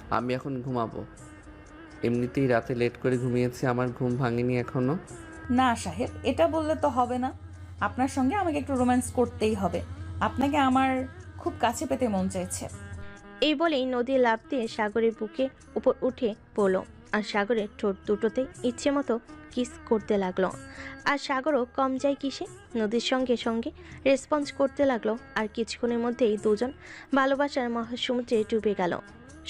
S1: আমি এখন ঘুমাবো। এমনিতেই রাতে লেট করে ঘুমিয়েছি, আমার ঘুম ভাঙেনি এখনও।
S2: না সাহেব, এটা বললে তো হবে না। আপনার সঙ্গে আমাকে একটু রোম্যান্স করতেই হবে। আপনাকে আমার খুব কাছে পেতে মন চাইছে।
S3: এই বলেই নদী লাফ দিয়ে সাগরের বুকে উপর উঠে পড়ল আর সাগরের ঠোঁট দুটোতে ইচ্ছে মতো কিস করতে লাগলো। আর সাগরও কম যায় কিসে, নদীর সঙ্গে সঙ্গে রেসপন্স করতে লাগলো। আর কিছুক্ষণের মধ্যেই দুজন ভালোবাসার মহাসমুদ্রে ডুবে গেল।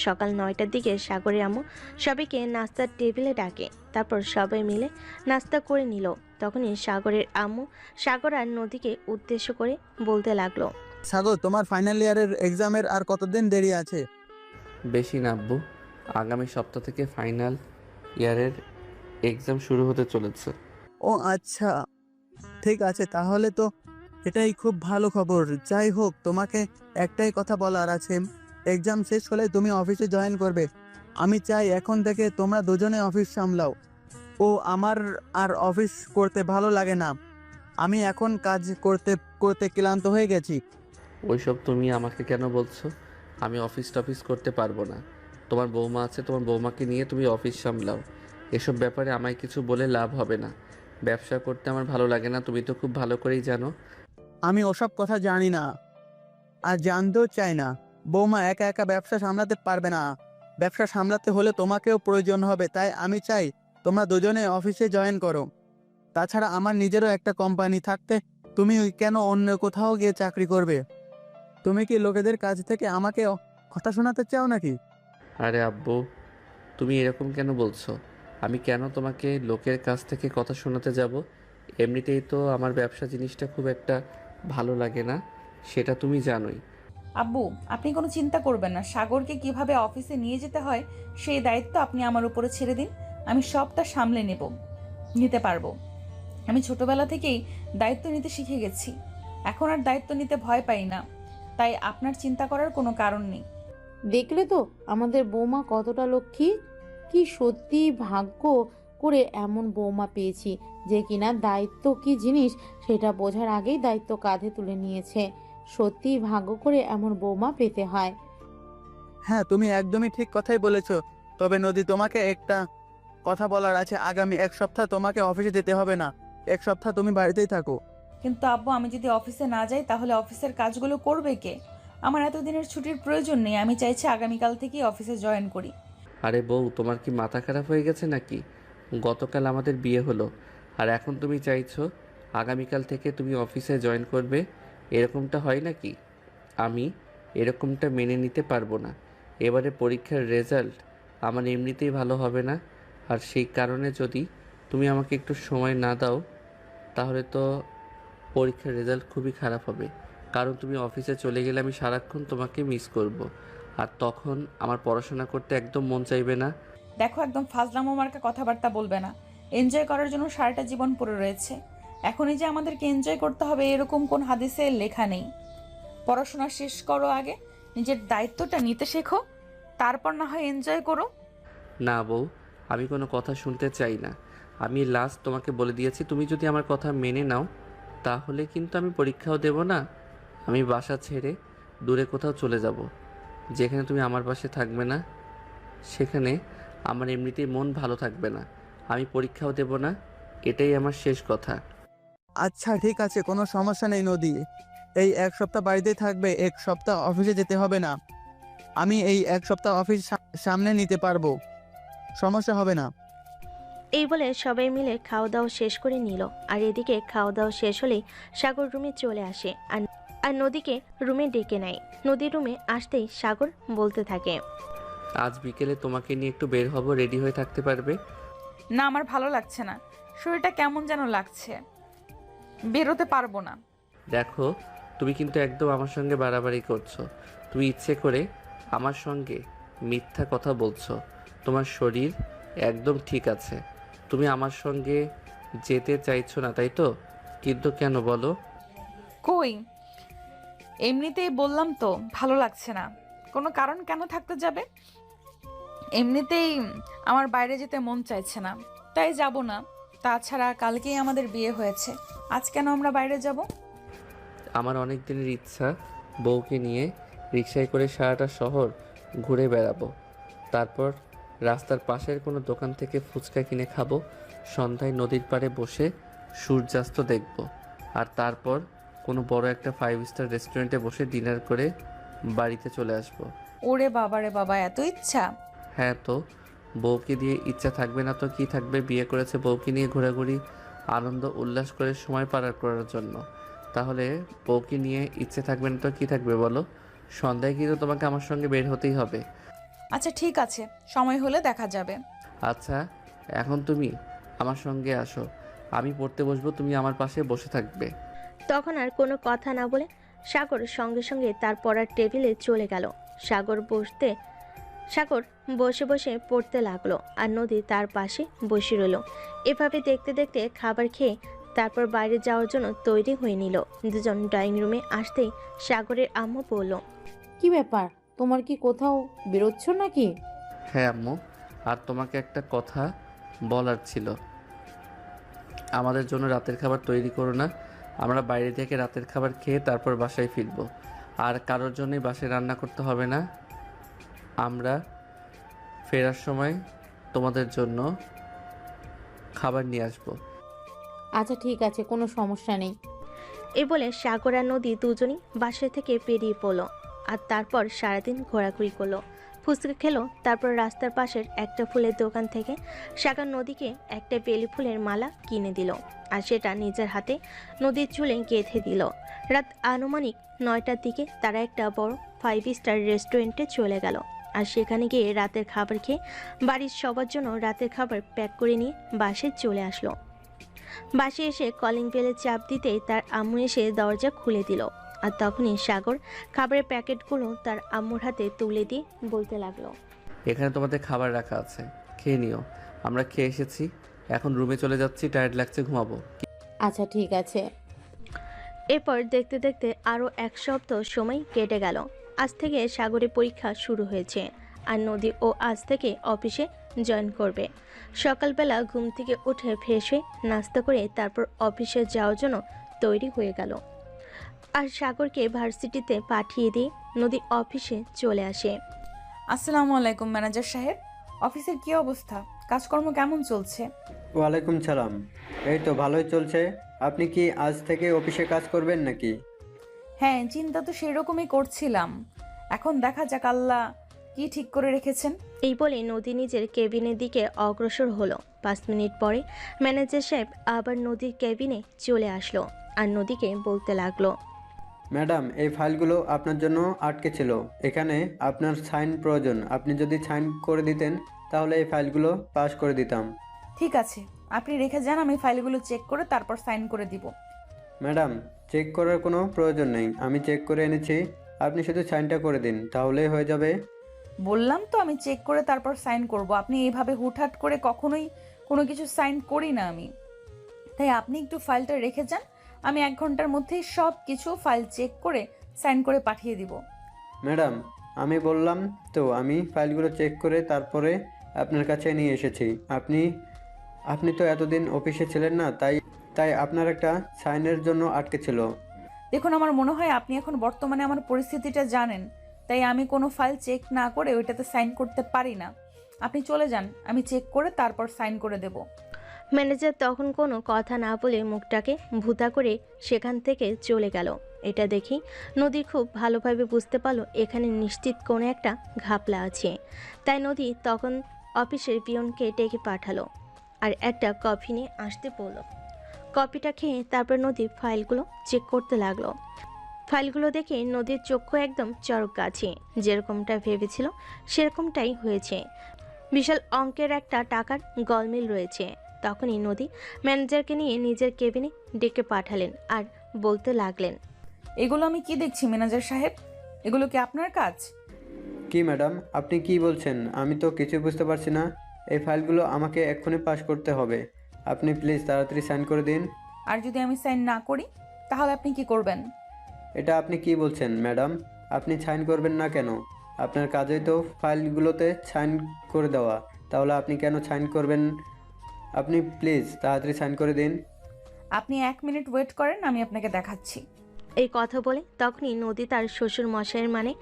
S3: সকাল 9টার দিকে সাগরের আম্মু সবাইকে নাস্তার টেবিলে ডাকে। তারপর সবাই মিলে নাস্তা করে নিল। তখনই সাগরের আম্মু সাগর আর নদীকে উদ্দেশ্য করে বলতে লাগলো,
S4: সাগর, তোমার ফাইনাল ইয়ারের এক্সামের আর কতদিন দেরি আছে?
S1: বেশি না আব্বু, আগামী সপ্তাহ থেকে ফাইনাল ইয়ারের এক্সাম শুরু হতে চলেছে।
S4: ও আচ্ছা, ঠিক আছে, তাহলে তো এটাই খুব ভালো খবর। যাই হোক, তোমাকে একটাই কথা বলার আছে। এক্সাম শেষ হলে তুমি অফিসে জয়েন করবে। আমি চাই এখন থেকে তোমরা দুজনে অফিস সামলাও। ও আমার আর অফিস করতে ভালো লাগে না। আমি এখন কাজ করতে করতে ক্লান্ত হয়ে গেছি।
S1: ওইসব তুমি আমাকে কেন বলছো? আমি অফিস টফিস করতে পারবো না। তোমার বৌমা আছে, তোমার বৌমাকে নিয়ে তুমি অফিস সামলাও। এসব ব্যাপারে আমায় কিছু বলে লাভ হবে না। ব্যবসা করতে আমার ভালো লাগে না, তুমি তো খুব ভালো করেই জানো।
S4: আমি ওসব কথা জানি না আর জানতেও চাই না। বৌমা একা একা ব্যবসা সামলাতে পারবে না। ব্যবসা সামলাতে হলে তোমাকেও প্রয়োজন হবে। তাই আমি চাই তোমরা দুজনে অফিসে জয়েন করো। তাছাড়া আমার নিজেরও একটা কোম্পানি থাকতে তুমি কেন অন্য কোথাও গিয়ে চাকরি করবে? তুমি কি লোকেদের কাছ থেকে আমাকে কথা শোনাতে চাও নাকি?
S1: আরে আব্বু, তুমি এরকম কেন বলছো? আমি কেন তোমাকে লোকের কাছ থেকে কথা শোনাতে যাব? এমনিতেই তো আমার ব্যবসা জিনিসটা খুব একটা ভালো লাগে না, সেটা তুমি জানোই।
S2: আব্বু, আপনি কোনো চিন্তা করবেন না। সাগরকে কিভাবে অফিসে নিয়ে যেতে হয় সেই দায়িত্ব আপনি আমার উপরে ছেড়ে দিন। আমি সবটা সামলে নিতে পারবো। আমি ছোটবেলা থেকেই দায়িত্ব নিতে শিখে গেছি। এখন আর দায়িত্ব নিতে ভয় পাই না। তাই আপনার চিন্তা করার কোনো কারণ নেই।
S5: দেখলে তো আমাদের বৌমা কতটা লক্ষ্মী। কি সত্যি ভাগ্য করে এমন বৌমা পেয়েছি যে কিনা দায়িত্ব কি জিনিস সেটা বোঝার আগেই দায়িত্ব কাঁধে তুলে নিয়েছে। সত্যি ভাগ্য করে এমন বৌমা পেতে হয়।
S4: হ্যাঁ, তুমি একদমই ঠিক কথাই বলেছ। তবে নদী, তোমাকে একটা কথা বলার আছে। আগামী এক সপ্তাহ তোমাকে অফিসে যেতে হবে না। এক সপ্তাহ তুমি বাড়িতেই থাকো।
S2: কিন্তু আব্বু, আমি যদি অফিসে না যাই তাহলে অফিসের কাজগুলো করবে কে? আমার এতদিনের ছুটির প্রয়োজন নেই। আমি চাইছি আগামীকাল থেকেই অফিসে জয়েন করি।
S1: আরে বউ, তোমার কি মাথা খারাপ হয়ে গেছে নাকি? গতকাল আমাদের বিয়ে হলো, আর এখন তুমি চাইছো আগামীকাল থেকে তুমি অফিসে জয়েন করবে? এরকমটা হয় নাকি? আমি এরকমটা মেনে নিতে পারবো না। এবারে পরীক্ষার রেজাল্ট আমার এমনিতেই ভালো হবে না, আর সেই কারণে যদি তুমি আমাকে একটু সময় না দাও তাহলে তো পরীক্ষার রেজাল্ট খুবই খারাপ হবে। কারণ তুমি অফিসে চলে গেলে আমি সারাক্ষণ তোমাকে মিস করব, আর তখন আমার পড়াশোনা করতে একদম মন চাইবে না।
S2: দেখো, একদম ফাজলামো মার্কা কথাবার্তা বলবে না। এনজয় করার জন্য সারাটা জীবন পড়ে রয়েছে। এখনই যে আমাদেরকে এনজয় করতে হবে এরকম কোন হাদিসে লেখা নেই। পড়াশোনা শেষ করো আগে, নিজের দায়িত্বটা নিতে শেখো, তারপর না হয় এনজয় করো।
S1: না বউ, আমি কোনো কথা শুনতে চাই না। আমি লাস্ট তোমাকে বলে দিয়েছি, তুমি যদি আমার কথা মেনে নাও তাহলে কিন্তু আমি পরীক্ষাও দেব না। আমি বাসা ছেড়ে দূরে কোথাও চলে যাব, যেখানে তুমি আমার পাশে থাকবে না। সেখানে আমার এমনিতেই মন ভালো থাকবে না। আমি পরীক্ষাও দেব না, এটাই আমার শেষ কথা।
S4: আচ্ছা, ঠিক আছে, কোনো সমস্যা নেই নদী। এই এক সপ্তাহ বাড়িতেই থাকবে, এক সপ্তাহ অফিসে যেতে হবে না। আমি এই এক সপ্তাহ অফিস সামনে নিতে পারবো, সমস্যা হবে না।
S3: এই বলে সবাই মিলে খাওয়া দাওয়া শেষ করে নিল। আর এদিকে খাওয়া দাওয়া শেষ হলেই সাগর রুমে চলে আসে আর নদীকে রুমে ডেকে নেয়। নদী রুমে আসতেই সাগর বলতে থাকে,
S1: আজ বিকেলে তোমাকে নিয়ে একটু বের হব, রেডি হয়ে থাকতে পারবে?
S2: না, আমার ভালো লাগছে না। শরীরটা কেমন যেন লাগছে, বেরোতে পারবো না।
S1: দেখো, তুমি কিন্তু একদম আমার সঙ্গে বাড়াবাড়ি করছো। তুমি ইচ্ছে করে আমার সঙ্গে মিথ্যা কথা বলছো। তোমার শরীর একদম ঠিক আছে, তুমি আমার সঙ্গে যেতে চাইছো না, তাই তো? কিন্তু কেন বলো?
S2: কই, এমনিতেই বললাম তো ভালো লাগছে না। কোনো কারণ কেন থাকতে যাবে? এমনিতেই আমার বাইরে যেতে মন চাইছে না, তাই যাব না। তাছাড়া কালকেই আমাদের বিয়ে হয়েছে, আজ কেন আমরা বাইরে যাব?
S1: আমার অনেক দিনের ইচ্ছা বউকে নিয়ে রিকশায় করে সারাটা শহর ঘুরে বেড়াবো। তারপর রাস্তার পাশের কোনো দোকান থেকে ফুচকা কিনে খাবো, সন্ধ্যায় নদীর পাড়ে বসে সূর্যাস্ত দেখব, আর তারপর কোনো বড় একটা 5 স্টার রেস্টুরেন্টে বসে ডিনার করে বাড়িতে চলে আসব।
S2: ওরে বাবা রে বাবা, এত ইচ্ছা!
S1: হ্যাঁ, তো বউকে দিয়ে ইচ্ছা থাকবে না তো কি থাকবে? বিয়ে করেছে বউকে নিয়ে ঘোরাঘুরি, আনন্দ উল্লাস করে সময় পার করার জন্য। তাহলে বউকে নিয়ে ইচ্ছে থাকবে না তো কি থাকবে বলো? সন্ধ্যায় কিন্তু তোমাকে আমার সঙ্গে বের হতেই হবে।
S2: আচ্ছা ঠিক আছে, সময় হলে দেখা যাবে।
S1: আচ্ছা, এখন তুমি আমার সঙ্গে আসো, আমি পড়তে বসবো, তুমি আমার পাশে বসে থাকবে।
S3: তখন আর কোনো কথা না বলে সাগর সঙ্গে সঙ্গে তার পড়ার টেবিলে চলে গেল। সাগর বসে বসে পড়তে লাগলো আর নদী তার পাশে বসে রইল। এভাবে দেখতে দেখতে খাবার খেয়ে তারপর বাইরে যাওয়ার জন্য তৈরি হয়ে নিল। দুজন ড্রয়িং রুমে আসতেই সাগরের আম্মু বলল,
S5: কি ব্যাপার, তোমার কি কোথাও বেরোচ্ছ নাকি?
S1: হ্যাঁ আম্মু, আর তোমাকে একটা কথা বলার ছিল। আমাদের জন্য রাতের খাবার তৈরি করো না, আমরা বাইরে থেকে রাতের খাবার খেয়ে তারপর বাসায় ফিরবো। আর কারোর জন্যই বাসায় রান্না করতে হবে না, আমরা ফেরার সময় তোমাদের জন্য খাবার নিয়ে আসবো।
S5: আচ্ছা ঠিক আছে, কোনো সমস্যা নেই।
S3: এ বলে সাগর আর নদী দুজনই বাসা থেকে বেরিয়ে পড়লো আর তারপর সারাদিন ঘোরাঘুরি করলো, ফুচকা খেলো। তারপর রাস্তার পাশের একটা ফুলের দোকান থেকে সাগর নদীকে একটা বেলি ফুলের মালা কিনে দিল আর সেটা নিজের হাতে নদীর চুলে গেঁথে দিল। রাত আনুমানিক 9টার দিকে তারা একটা বড় 5 স্টার রেস্টুরেন্টে চলে গেল আর সেখানে গিয়ে রাতের খাবার খেয়ে বাড়ির সবার জন্য রাতের খাবার প্যাক করে নিয়ে বাসে চলে আসলো। বাসে এসে কলিং বেলে চাপ দিতেই তার আম্মু এসে দরজা খুলে দিল আর তখনই সাগর খাবারের প্যাকেটগুলো তার আম্মুর হাতে তুলে দিয়ে বলতে লাগলো,
S1: এখানে তোমাদের খাবার রাখা আছে, খেয়ে নিও। আমরা খেয়ে এসেছি, এখন রুমে চলে যাচ্ছি, টায়ার্ড লাগছে, ঘুমাবো।
S5: আচ্ছা ঠিক আছে।
S3: এরপর দেখতে দেখতে আরও 1 সপ্তাহ সময় কেটে গেল। আজ থেকে সাগরের পরীক্ষা শুরু হয়েছে আর নদী ও আজ থেকে অফিসে জয়েন করবে। সকালবেলা ঘুম থেকে উঠে ফ্রেশ হয়ে নাস্তা করে তারপর অফিসে যাওয়ার জন্য তৈরি হয়ে গেল আর সাগরকে ভার্সিটিতে পাঠিয়ে দিয়ে নদী অফিসে চলে আসে।
S2: আসসালামু আলাইকুম ম্যানেজার সাহেব, অফিসের কি অবস্থা? কাজকর্ম কেমন চলছে?
S7: ওয়ালাইকুম সালাম। এই তো ভালোই চলছে। আপনি কি আজ থেকে অফিসে কাজ করবেন নাকি?
S2: হ্যাঁ, চিন্তা তো সেরকমই করছিলাম, এখন দেখা যাক আল্লাহ কি ঠিক করে রেখেছেন।
S3: এই বলে নদী নিজের কেবিনের দিকে অগ্রসর হলো। 5 মিনিট পরে ম্যানেজার সাহেব আবার নদীর কেবিনে চলে আসলো আর নদীকে বলতে লাগলো,
S7: ম্যাডাম, এই ফাইলগুলো আপনার জন্য আটকে ছিল। এখানে আপনার সাইন প্রয়োজন। আপনি যদি সাইন করে দিতেন তাহলে এই ফাইলগুলো পাস করে দিতাম।
S2: ঠিক আছে, আপনি রেখে যান, আমি ফাইলগুলো চেক করে তারপর সাইন করে দিব।
S7: ম্যাডাম, চেক করার কোনো প্রয়োজন নেই, আমি চেক করে এনেছি। আপনি শুধু সাইনটা করে দিন, তাহলেই হয়ে যাবে।
S2: বললাম তো আমি চেক করে তারপর সাইন করব। আপনি এইভাবে হুটহাট করে কখনোই কোনো কিছু সাইন করি না আমি, তাই আপনি একটু ফাইলটা রেখে যান, আমি 1 ঘন্টার মধ্যেই সব কিছু ফাইল চেক করে সাইন করে পাঠিয়ে দিব।
S7: ম্যাডাম, আমি বললাম তো, আমি ফাইলগুলো চেক করে তারপরে আপনার কাছে নিয়ে এসেছি। আপনি তো এতদিন অফিসে ছিলেন না, তাই আপনার একটা সাইনের জন্য আটকে ছিল।
S2: দেখুন, আমার মনে হয় আপনি এখন বর্তমানে আমার পরিস্থিতিটা জানেন, তাই আমি কোনো ফাইল চেক না করে ওইটাতে সাইন করতে পারি না। আপনি চলে যান, আমি চেক করে তারপর সাইন করে দেব।
S3: ম্যানেজার তখন কোনো কথা না বলে মুখটাকে ভুতা করে সেখান থেকে চলে গেল। এটা দেখি নদী খুব ভালোভাবে বুঝতে পারলো এখানে নিশ্চিত কোনো একটা ঘাপলা আছে। তাই নদী তখন অফিসের পিয়নকে ডেকে পাঠালো আর একটা কফি নিয়ে আসতে বলল। কফিটা খেয়ে তারপর নদী ফাইলগুলো চেক করতে লাগলো। ফাইলগুলো দেখে নদীর চক্ষু একদম চরক গাছে, যেরকমটা ভেবেছিল সেরকমটাই হয়েছে। বিশাল অঙ্কের একটা টাকার গলমিল রয়েছে। তখনই নদী ম্যানেজারকে নিয়ে নিজের কেবিনে ডেকে পাঠালেন আর বলতে লাগলেন,
S2: এগুলো আমি কি দেখছি ম্যানেজার সাহেব? এগুলো কি আপনার কাজ?
S7: কি ম্যাডাম, আপনি কি বলছেন? আমি তো কিছু বুঝতে পারছি না। এই ফাইলগুলো আমাকে এক্ষুনি পাস করতে হবে। আপনি প্লিজ তাড়াতাড়ি সাইন করে দিন।
S2: আর যদি আমি সাইন না করি তাহলে আপনি কি করবেন?
S7: এটা আপনি কি বলছেন ম্যাডাম? আপনি সাইন করবেন না কেন? আপনার কাজই তো ফাইলগুলোতে সাইন করে দেওয়া, তাহলে আপনি কেন সাইন করবেন? আপনি প্লিজ তাড়াতাড়ি সাইন করে দিন।
S2: আপনি 1 মিনিট ওয়েট করেন, আমি আপনাকে দেখাচ্ছি।
S3: এই কথা বলে তখনই নদী তার শ্বশুর মশাইয়ের মানে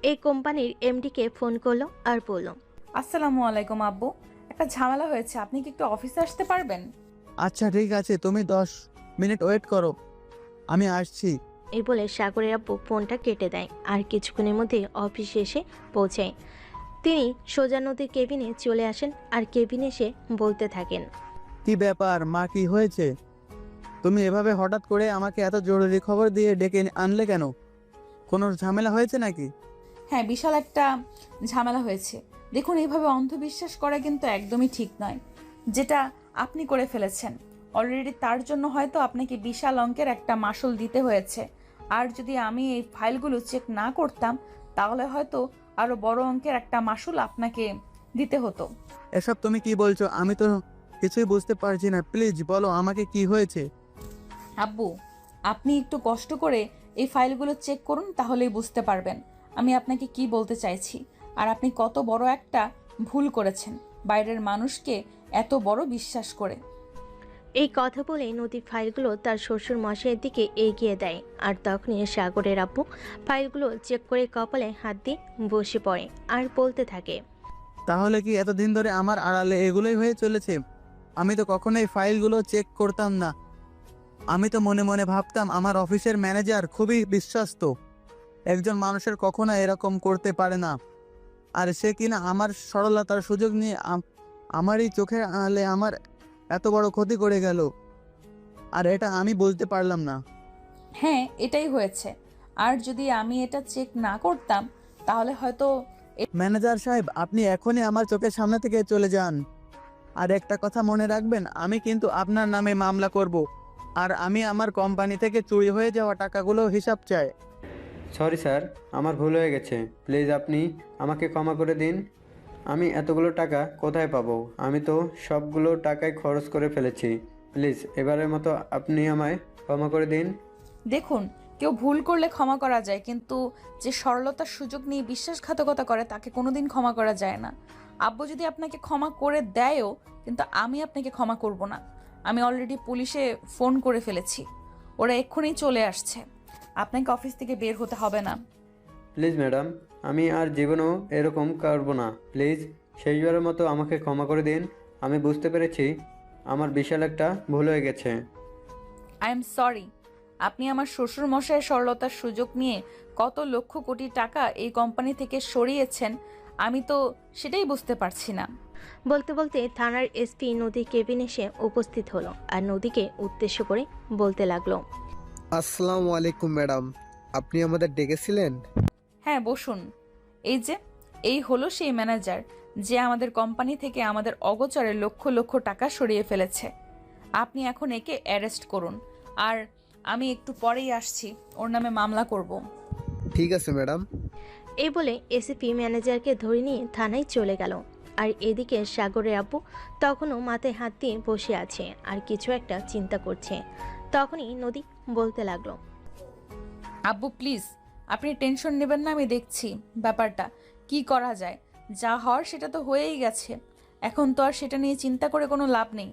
S3: এই কোম্পানির এমডিকে ফোন করলো আর বলল,
S2: আসসালামু আলাইকুম আব্বু, একটা ঝামেলা হয়েছে, আপনি কি একটু অফিসে আসতে পারবেন?
S4: আচ্ছা ঠিক আছে, তুমি 10 মিনিট ওয়েট করো, আমি আসছি।
S3: এই বলে সাগরের আব্বু ফোনটা কেটে দেয় আর কিছুক্ষণের মধ্যে অফিসে এসে পৌঁছায়। তিনি সোজা নদীর কেবিনে চলে আসেন আর কেবিনে এসে বলতে থাকেন,
S4: কি ব্যাপার মা, কি হয়েছে? তুমি এভাবে হঠাৎ করে আমাকে এত জরুরি খবর দিয়ে ডেকে আনলে কেন? কোনো ঝামেলা হয়েছে নাকি?
S2: হ্যাঁ, বিশাল একটা ঝামেলা হয়েছে। দেখুন, এইভাবে অন্ধবিশ্বাস করা কিন্তু একদমই ঠিক নয়। যেটা আপনি করে ফেলেছেন অলরেডি, তার জন্য হয়তো আপনাকে বিশাল অঙ্কের একটা মাসুল দিতে হয়েছে। আর যদি আমি এই ফাইলগুলো চেক না করতাম, তাহলে হয়তো আরো বড় অঙ্কের একটা মাসুল আপনাকে দিতে হতো।
S4: এসব তুমি কি বলছো? আমি তো কিছুই বুঝতে পারছি না, প্লিজ বলো আমাকে কি হয়েছে।
S2: আব্বু, আপনি একটু কষ্ট করে এই ফাইলগুলো চেক করুন, তাহলেই বুঝতে পারবেন আমি আপনাকে কি বলতে চাইছি। আর আপনি কত বড় একটা ভুল করেছেন বাইরের মানুষকে এত বড় বিশ্বাস করে।
S3: এই কথা বলে নদী ফাইলগুলো তার শ্বশুর মশাইয়ের দিকে এগিয়ে দেয়। আর তখনই সাগরের আব্বু ফাইলগুলো চেক করে কপালে হাত দিয়ে বসে পড়ে আর বলতে থাকে,
S4: তাহলে কি এতদিন ধরে আমার আড়ালে এগুলোই হয়ে চলেছে? আমি তো কখনোই ফাইলগুলো চেক করতাম না। আমি তো মনে মনে ভাবতাম আমার অফিসের ম্যানেজার খুবই বিশ্বস্ত, একজন মানুষের কখনো এরকম করতে পারে না। আর সে কিনা আমার সরলতার সুযোগ নিয়ে আমারই চোখের আড়ালে আমার এত বড় ক্ষতি করে গেল, আর এটা আমি বলতে পারলাম না।
S2: হ্যাঁ, এটাই হয়েছে। আর যদি আমি এটা চেক না করতাম, তাহলে হয়তো
S4: ম্যানেজার সাহেব, আপনি এখনই আমার চোখের সামনে থেকে চলে যান। আর একটা কথা মনে রাখবেন, আমি কিন্তু আপনার নামে মামলা করব, আর আমি আমার কোম্পানি থেকে চুরি হয়ে যাওয়া টাকাগুলো হিসাব চাই।
S7: সরি স্যার, আমার ভুল হয়ে গেছে, প্লিজ আপনি আমাকে ক্ষমা করে দিন। আমি এতগুলো টাকা কোথায় পাবো? আমি তো সবগুলো টাকাই খরচ করে ফেলেছি। প্লিজ এবারের মতো আপনি আমায় ক্ষমা করে দিন।
S2: দেখুন, কেউ ভুল করলে ক্ষমা করা যায়, কিন্তু যে সরলতার সুযোগ নিয়ে বিশ্বাসঘাতকতা করে তাকে কোনোদিন ক্ষমা করা যায় না। আব্বু যদি আপনাকে ক্ষমা করে দেয়ও, কিন্তু আমি আপনাকে ক্ষমা করব না। আমি অলরেডি পুলিশে ফোন করে ফেলেছি, ওরা এক্ষুনি চলে আসছে। আপনাকে অফিস থেকে বের হতে হবে না।
S7: প্লিজ ম্যাডাম, আমি আর জীবনেও এরকম করবো না। প্লিজ শেষবারের মতো আমাকে ক্ষমা করে দিন। আমি বুঝতে পেরেছি আমার বিশাল একটা ভুল হয়ে গেছে।
S2: I am sorry. আপনি আমার শ্বশুর মশাইয়ের সরলতার সুযোগ নিয়ে কত লক্ষ কোটি টাকা এই কোম্পানি থেকে সরিয়েছেন, আমি তো সেটাই বুঝতে পারছি না।
S3: বলতে বলতে থানার এসপি নদী কেবিন এসে উপস্থিত হলো আর নদীকে উদ্দেশ্য করে বলতে লাগলো,
S8: আসসালামু আলাইকুম ম্যাডাম, আপনি আমাদের ডেকেছিলেন?
S2: হ্যাঁ, বসুন। এই হলো সেই ম্যানেজার যে আমাদের কোম্পানি থেকে আমাদের অগোচরে লক্ষ লক্ষ টাকা সরিয়ে ফেলেছে। আপনি এখন একে অ্যারেস্ট করুন, আর আমি একটু পরেই আসছি, ওর নামে মামলা করব।
S8: ঠিক আছে ম্যাডাম।
S3: এই বলে এসিপি ম্যানেজারকে ধরে নিয়ে থানায় চলে গেল। আর এদিকে সাগরের আব্বু তখনও মাথায় হাত দিয়ে বসে আছে আর কিছু একটা চিন্তা করছে। তখনই নদী বলতে লাগলো,
S2: আব্বু প্লিজ, আপনি টেনশন নেবেন না, আমি দেখছি ব্যাপারটা কি করা যায়। যা হওয়ার সেটা তো হয়েই গেছে, এখন তো আর সেটা নিয়ে চিন্তা করে কোনো লাভ নেই।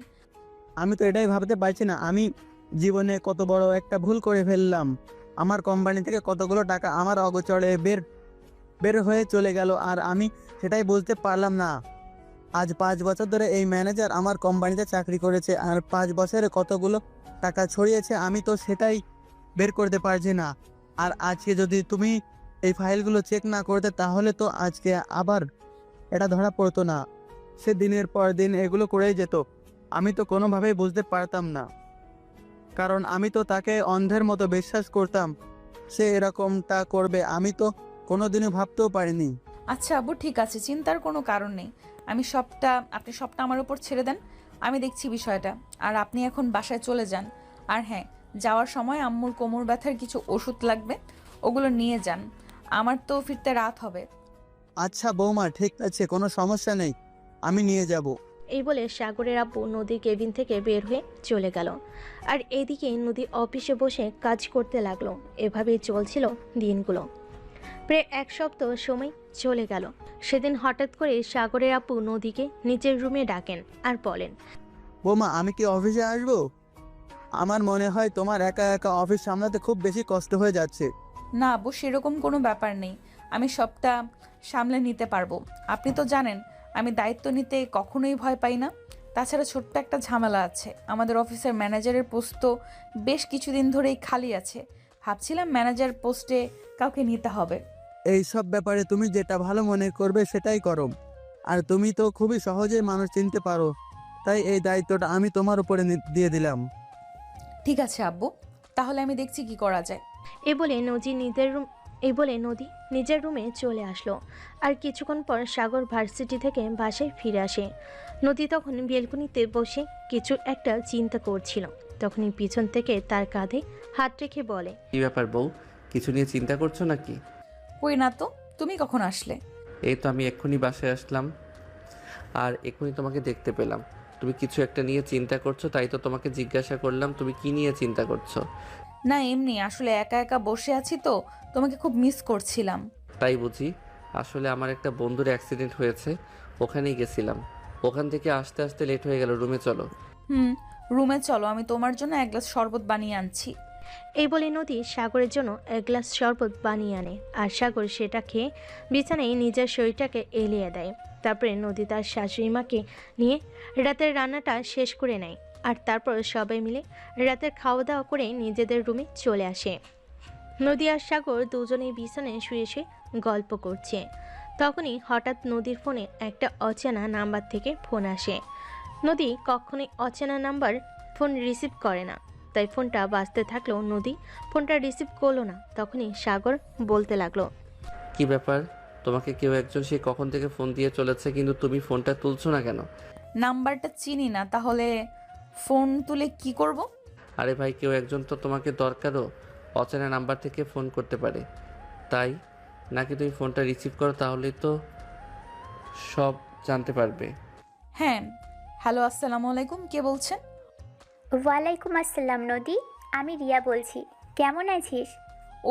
S4: আমি তো এটাই ভাবতে পারছি না, আমি জীবনে কত বড় একটা ভুল করে ফেললাম। আমার কোম্পানি থেকে কতগুলো টাকা আমার অগোচরে বের হয়ে চলে গেল, আর আমি সেটাই বুঝতে পারলাম না। আজ 5 বছর ধরে এই ম্যানেজার আমার কোম্পানিতে চাকরি করেছে, আর 5 বছরে কতগুলো টাকা ছড়িয়েছে আমি তো সেটাই বের করতে পারছি না। আর আজকে যদি তুমি এই ফাইলগুলো চেক না করতে, তাহলে তো আজকে আবার এটা ধরা পড়তো না। সে দিনের পর দিন এগুলো করেই যেত, আমি তো কোনোভাবেই বুঝতে পারতাম না, কারণ আমি তো তাকে অন্ধের মতো বিশ্বাস করতাম। সে এরকমটা করবে আমি তো কোনোদিনও ভাবতেও পারিনি।
S2: আচ্ছা আব্বু, ঠিক আছে, চিন্তার কোনো কারণ নেই। আপনি সবটা আমার উপর ছেড়ে দেন, আমি দেখছি বিষয়টা। আর আপনি এখন বাসায় চলে যান। আর হ্যাঁ, যাওয়ার সময় আম্মুর কোমর ব্যথার কিছু ওষুধ লাগবে, ওগুলো নিয়ে যান। আমার তো ফিরতে রাত হবে।
S4: আচ্ছা বৌমা, ঠিক আছে, কোনো সমস্যা নেই, আমি নিয়ে যাব।
S3: এই বলে সাগরের আব্বু নদীর কেবিন থেকে বের হয়ে চলে গেল। আর এদিকে নদী অফিসে বসে কাজ করতে লাগলো। এভাবেই চলছিল দিনগুলো। প্রায় 1 সপ্তাহ সময় চলে গেল। সেদিন হঠাৎ করে সাগরের আব্বু নদীকে নিচের রুমে ডাকেন আর বলেন,
S4: বৌমা, আমি কি অফিসে আসবো? আমার মনে হয় তোমার একা একা অফিস সামলাতে খুব বেশি কষ্ট হয়ে যাচ্ছে।
S2: না আব্বু, সেরকম কোনো ব্যাপার নেই, আমি সবটা সামলে নিতে পারবো। আপনি তো জানেন আমি দায়িত্ব নিতে কখনোই ভয় পাই না। তাছাড়া ছোট্ট একটা ঝামেলা আছে, আমাদের অফিসের ম্যানেজারের পোস্ট তো বেশ কিছুদিন ধরেই খালি আছে। ভাবছিলাম ম্যানেজার পোস্টে কাউকে নিতে হবে।
S4: এই সব ব্যাপারে তুমি যেটা ভালো মনে করবে সেটাই করো। আর তুমি তো খুবই সহজেই মানুষ চিনতে পারো, তাই এই দায়িত্বটা আমি তোমার উপরে দিয়ে দিলাম।
S2: ঠিক আছে আব্বু, তাহলে আমি দেখছি কি করা যায়।
S3: এই বলে নদী নিজের রুমে চলে আসলো। আর কিছুক্ষণ পর সাগর ভার্সিটি থেকে বাসায় ফিরে আসে। নদী তখন বেলকনিতে বসে কিছু একটা চিন্তা করছিল। তখনই পিছন থেকে তার কাঁধে হাত রেখে বলে,
S1: কি ব্যাপার বউ, কিছু নিয়ে চিন্তা করছো নাকি?
S2: কই না তো, তুমি কখন আসলে?
S1: এই তো আমি এক্ষুনি বাসায় আসলাম, আর এক্ষুনি তোমাকে দেখতে পেলাম। তুমি কিছু একটা নিয়ে চিন্তা করছো, তাই তো তোমাকে জিজ্ঞাসা করলাম তুমি কি নিয়ে চিন্তা করছো।
S2: না এমনি, আসলে একা একা বসে আছি তো, তোমাকে খুব মিস করছিলাম।
S1: তাই বুঝি? আসলে আমার একটা বন্ধুর অ্যাক্সিডেন্ট হয়েছে, ওখানেই গেছিলাম। ওখান থেকে আসতে আসতে লেট হয়ে গেল, রুমে চলো।
S2: রুমে চলো, আমি তোমার জন্য এক গ্লাস শরবত বানিয়ে আনছি।
S3: এই বলে নদী সাগরের জন্য এক গ্লাস শরবত বানিয়ে আনে। আর সাগর সেটা খেয়ে বিছানায় নিজের শরীরটাকে এলিয়ে দেয়। তারপরে নদী তার শাশুড়ি মাকে নিয়ে রাতের রান্নাটা শেষ করে নেয়। আর তারপর সবাই মিলে রাতের খাওয়া দাওয়া করে নিজেদের রুমে চলে আসে। নদী আর সাগর দুজনেই বিছানায় শুয়ে শুয়ে গল্প করছে। তখনই হঠাৎ নদীর ফোনে একটা অচেনা নাম্বার থেকে ফোন আসে। নদী কখনোই অচেনা নাম্বার ফোন রিসিভ করে না, তাই ফোনটা বাজতে থাকলেও নদী ফোনটা রিসিভ করলো না। তখনই সাগর বলতে লাগলো,
S1: কি ব্যাপার, তোমাকে কেউ একজন সে কখন থেকে ফোন দিয়ে চলেছে, কিন্তু তুমি ফোনটা তুলছো না কেন?
S2: নাম্বারটা চিনি না, তাহলে ফোন তুলে কি করব?
S1: আরে ভাই, কেউ একজন তো তোমাকে দরকারও, অচেনা নাম্বার থেকে ফোন করতে পারে। তাই নাকি তুমি ফোনটা রিসিভ করো, তাহলেই তো সব জানতে পারবে।
S2: হ্যাঁ, হ্যালো, আসসালামু আলাইকুম, কে বলছেন?
S9: ওয়ালাইকুম আসসালাম নদী, আমি রিয়া বলছি। কেমন আছিস?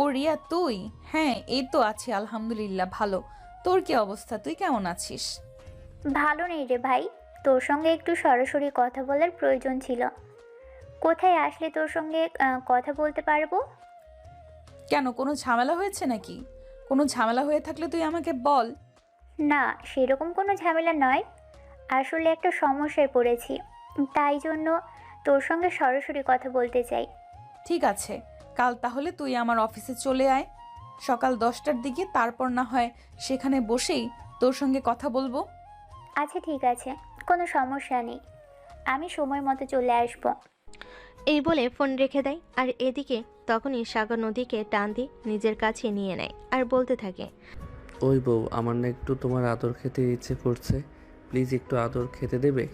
S2: ও রিয়া, তুই? হ্যাঁ, এই তো আছি আলহামদুলিল্লাহ, ভালো। তোর কি অবস্থা, তুই কেমন আছিস?
S9: ভালো নেই রে ভাই, তোর সঙ্গে একটু সরাসরি কথা বলার প্রয়োজন ছিল। কোথায় আসলে তোর সঙ্গে কথা বলতে পারবো?
S2: কেন, কোনো ঝামেলা হয়েছে নাকি? কোনো ঝামেলা হয়ে থাকলে তুই আমাকে বল।
S9: না, সেরকম কোনো ঝামেলা নয়, আসলে একটা সমস্যায় পড়েছি, তাই জন্য তোর সঙ্গে সরাসরি কথা বলতে চাই।
S2: ঠিক আছে, কাল তাহলে তুই আমার অফিসে চলে আয় সকাল 10টার দিকে, তারপর না হয় সেখানে বসেই তোর সঙ্গে কথা বলবো।
S9: আচ্ছা ঠিক আছে, কোনো সমস্যা নেই, আমি সময় মতো চলে আসবো।
S3: এই বলে ফোন রেখে দেয়। আর এদিকে তখনই সাগর নদীকে টান দিয়ে নিজের কাছে নিয়ে নেয় আর বলতে থাকে,
S1: ওই বউ, আমার না একটু তোমার আদর খেতে ইচ্ছে করছে, প্লিজ একটু আদর খেতে দেবে?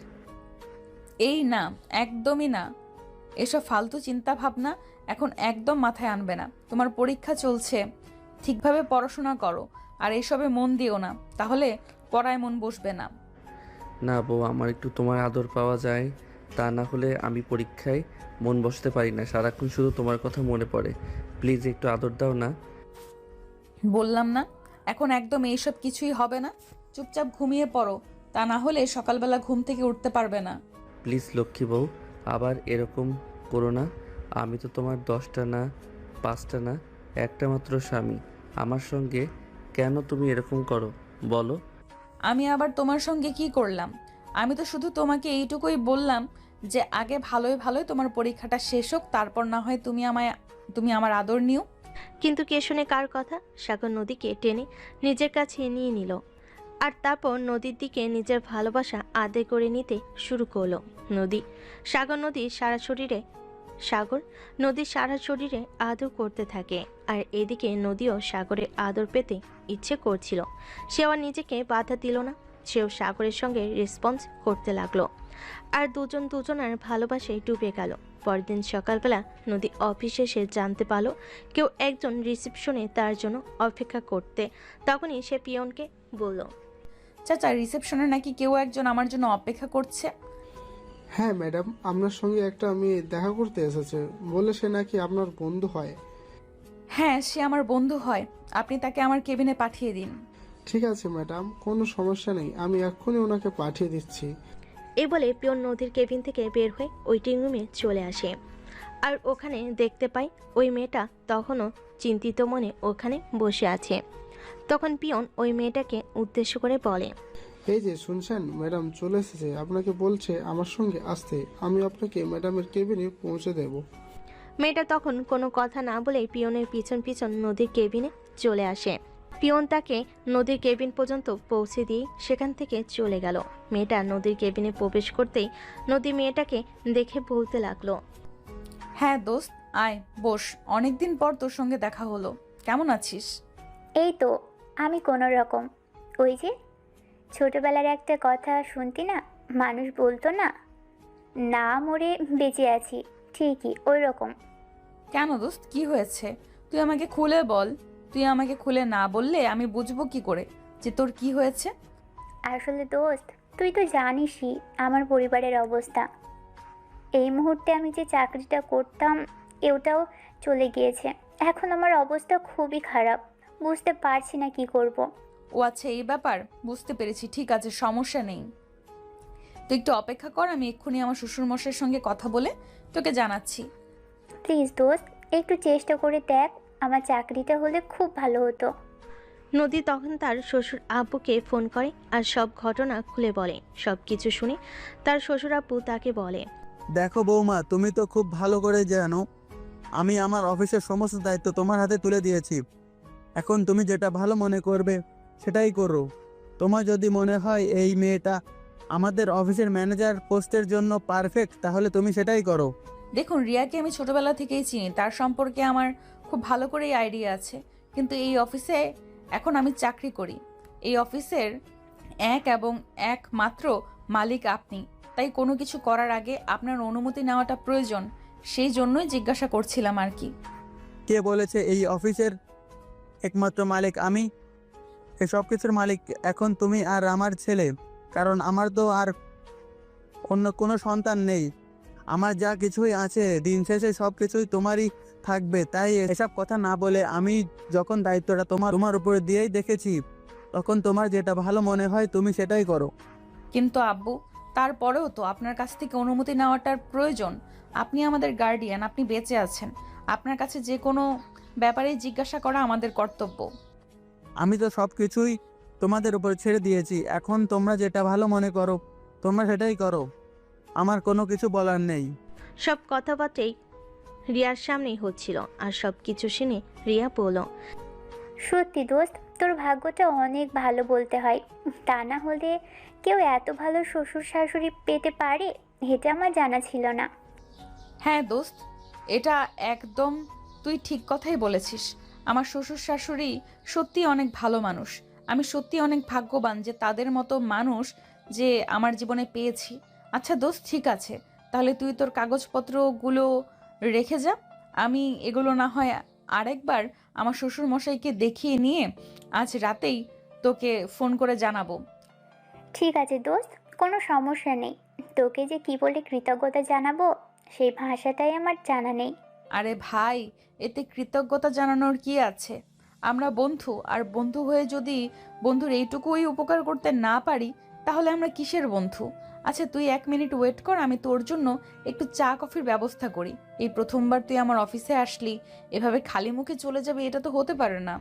S2: এই না, একদমই না, এসব ফালতু চিন্তা ভাবনা এখন একদম মাথায় আনবে না। তোমার পরীক্ষা চলছে, ঠিকভাবে পড়াশোনা করো, আর এসবে মন দিও না, তাহলে পড়ায় মন বসবে না।
S1: না বউ, আমার একটু তোমার আদর পাওয়া যায়, তা না হলে আমি পরীক্ষায় মন বসতে পারি না, সারাক্ষণ শুধু তোমার কথা মনে পড়ে। প্লিজ একটু আদর দাও না।
S2: বললাম না, এখন একদম এইসব কিছুই হবে না, চুপচাপ ঘুমিয়ে পড়ো, তা না হলে সকালবেলা ঘুম থেকে উঠতে পারবে না।
S1: প্লিজ লক্ষ্মী বউ, আবার এরকম করো না। আমি তো তোমার 10টা না 5টা না, একটা মাত্র স্বামী। আমার সঙ্গে কেন তুমি এরকম করো বলো?
S2: আমি আবার তোমার সঙ্গে কি করলাম? আমি তো শুধু তোমাকে এইটুকুই বললাম যে আগে ভালোই ভালোই তোমার পরীক্ষাটা শেষ হোক, তারপর না হয় তুমি আমার আদর নিও।
S3: কিন্তু কে শুনে কার কথা? সাগর নদীকে টেনে নিজের কাছে নিয়ে নিল। আর তারপর নদীর দিকে নিজের ভালোবাসা আদায় করে নিতে শুরু করলো নদী। সাগর নদীর সারা শরীরে আদর করতে থাকে। আর এদিকে নদীও সাগরের আদর পেতে ইচ্ছে করছিল। সেও আর নিজেকে বাধা দিল না, সেও সাগরের সঙ্গে রেসপন্স করতে লাগলো। আর দুজনের ভালোবাসায় ডুবে গেল। পরদিন সকালবেলা নদী অফিসে এসে জানতে পারলো কেউ একজন রিসেপশনে তার জন্য অপেক্ষা করতে। তখনই সে পিয়নকে বলল,
S2: চাচা, রিসেপশনে নাকি কেউ একজন আমার জন্য অপেক্ষা করছে।
S10: হ্যাঁ ম্যাডাম, আপনার সঙ্গে একটা মেয়ে দেখা করতে এসেছে, বলে সে নাকি আপনার বন্ধু হয়।
S2: হ্যাঁ, সে আমার বন্ধু হয়, আপনি তাকে আমার কেবিনে পাঠিয়ে দিন।
S10: ঠিক আছে ম্যাডাম, কোনো সমস্যা নেই, আমি এক্ষুনি ওনাকে পাঠিয়ে দিচ্ছি।
S3: এই বলে পিয়ন নদীর কেবিন থেকে বের হয়ে ওয়েটিং রুমে চলে আসে। আর ওখানে দেখতে পাই ওই মেয়েটা তখনও চিন্তিত মনে ওখানে বসে আছে। তখন পিয়ন ওই মেয়েটাকে উদ্দেশ্য করে বলে,
S10: এই যে শুনছেন, ম্যাডাম চলে এসেছে, আপনাকে বলছে আমার সঙ্গে আসতে। আমি আপনাকে ম্যাডামের কেবিনে পৌঁছে দেব।
S3: মেয়েটা তখন কোনো কথা না বলে পিয়নের পিছন পিছন নদীর কেবিনে চলে আসে। পিয়ন তাকে নদীর কেবিন পর্যন্ত পৌঁছে দিয়ে সেখান থেকে চলে গেল। মেয়েটা নদীর কেবিনে প্রবেশ করতেই নদী মেয়েটাকে দেখে বলতে লাগলো,
S2: হ্যাঁ দোস্ত, আয় বস, অনেকদিন পর তোর সঙ্গে দেখা হলো। কেমন আছিস?
S9: এই তো আমি কোনো রকম। ওই যে ছোটবেলার একটা কথা শুনতি না, মানুষ বলতো না, না মরে বেঁচে আছি, ঠিকই ওই রকম।
S2: কেন দোস্ত, কি হয়েছে? তুই আমাকে খুলে বল। তুই আমাকে খুলে না বললে আমি বুঝবো কি করে যে তোর কি হয়েছে?
S9: আসলে দোস্ত, তুই তো জানিসই আমার পরিবারের অবস্থা। এই মুহূর্তে আমি যে চাকরিটা করতাম ওটাও চলে গিয়েছে। এখন আমার অবস্থা খুবই খারাপ, বুঝতে পারছি না কি করব।
S2: ও আচ্ছা, এই ব্যাপার, বুঝতে পেরেছি। ঠিক আছে, সমস্যা নেই। তুই একটু অপেক্ষা কর, আমি এক্ষুনি আমার শ্বশুরমশাইয়ের সঙ্গে কথা বলে তোকে জানাচ্ছি।
S9: প্লিজ দোস্ত, একটু চেষ্টা করে দেখ, আমার চাকরিটা হলে খুব ভালো হতো।
S3: নদী তখন তার শ্বশুর আব্বুকে ফোন করে আর সব ঘটনা খুলে বলে। সব কিছু শুনে তার শ্বশুর আব্বু তাকে বলে,
S4: দেখো বৌমা, তুমি তো খুব ভালো করে জানো আমি আমার অফিসের সমস্ত দায়িত্ব তোমার হাতে তুলে দিয়েছি। এখন তুমি যেটা ভালো মনে করবে সেটাই করো। তোমার যদি মনে হয় এই মেয়েটা আমাদের অফিসের ম্যানেজার পোস্টের জন্য পারফেক্ট, তাহলে তুমি সেটাই করো।
S2: দেখুন, রিয়াকে আমি ছোটবেলা থেকেই চিনি, তার সম্পর্কে আমার খুব ভালো করেই আইডিয়া আছে। কিন্তু এই অফিসে এখন আমি চাকরি করি, এই অফিসের এক এবং একমাত্র মালিক আপনি। তাই কোনো কিছু করার আগে আপনার অনুমতি নেওয়াটা প্রয়োজন। সেই জন্যই জিজ্ঞাসা করছিলাম আর কি।
S4: কে বলেছে এই অফিসের একমাত্র মালিক আমি? সব কিছুর মালিক এখন তুমি আর আমার ছেলে, কারণ আমার তো আর অন্য কোনো সন্তান নেই। আমার যা কিছুই আছে দিন শেষে সব কিছুই তোমারই থাকবে। তাই এসব কথা না বলে আমি যখন দায়িত্বটা তোমার উপরে দিয়েই দেখেছি, তখন তোমার যেটা ভালো মনে হয় তুমি সেটাই করো।
S2: কিন্তু আব্বু, তারপরেও তো আপনার কাছ থেকে অনুমতি নেওয়াটার প্রয়োজন। আপনি আমাদের গার্ডিয়ান, আপনি বেঁচে আছেন। আপনার কাছে যে কোনো ব্যাপারেই জিজ্ঞাসা করা আমাদের কর্তব্য।
S4: আমি তো সব কিছুই তোমাদের উপর ছেড়ে দিয়েছি, এখন তোমরা যেটা ভালো মনে করো তোমরা সেটাই করো, আমার কোনো কিছু বলার নেই।
S3: সব কথাবার্তাই রিয়ার সামনেই হচ্ছিল আর সব কিছু শুনে রিয়া বলল,
S9: সত্যি দোস্ত, তোর ভাগ্যটা অনেক ভালো বলতে হয়। তা না হলে কেউ এত ভালো শ্বশুর শাশুড়ি পেতে পারে, এটা আমার জানা ছিল না।
S2: হ্যাঁ দোস্ত, এটা একদম তুই ঠিক কথাই বলেছিস। আমার শ্বশুর শাশুড়ি সত্যি অনেক ভালো মানুষ। আমি সত্যি অনেক ভাগ্যবান যে তাদের মতো মানুষ যে আমার জীবনে পেয়েছি। আচ্ছা দোস্ত, ঠিক আছে, তাহলে তুই তোর কাগজপত্রগুলো রেখে যা। আমি এগুলো না হয় আরেকবার আমার শ্বশুর মশাইকে দেখিয়ে নিয়ে আজ রাতেই তোকে ফোন করে জানাবো।
S9: ঠিক আছে দোস্ত, কোনো সমস্যা নেই। তোকে যে কি বলে কৃতজ্ঞতা জানাবো সেই ভাষাটাই আমার জানা নেই।
S2: আরে ভাই, এতে কৃতজ্ঞতা জানানোর কি আছে? আমরা বন্ধু, আর বন্ধু হয়ে যদি বন্ধুর এইটুকুই উপকার করতে না পারি তাহলে আমরা কিসের বন্ধু? আচ্ছা তুই 1 মিনিট ওয়েট কর, আমি তোর জন্য একটু চা কফির ব্যবস্থা করি। এই প্রথমবার তুই আমার অফিসে আসলি, এভাবে খালি মুখে চলে যাবে এটা তো হতে পারে না।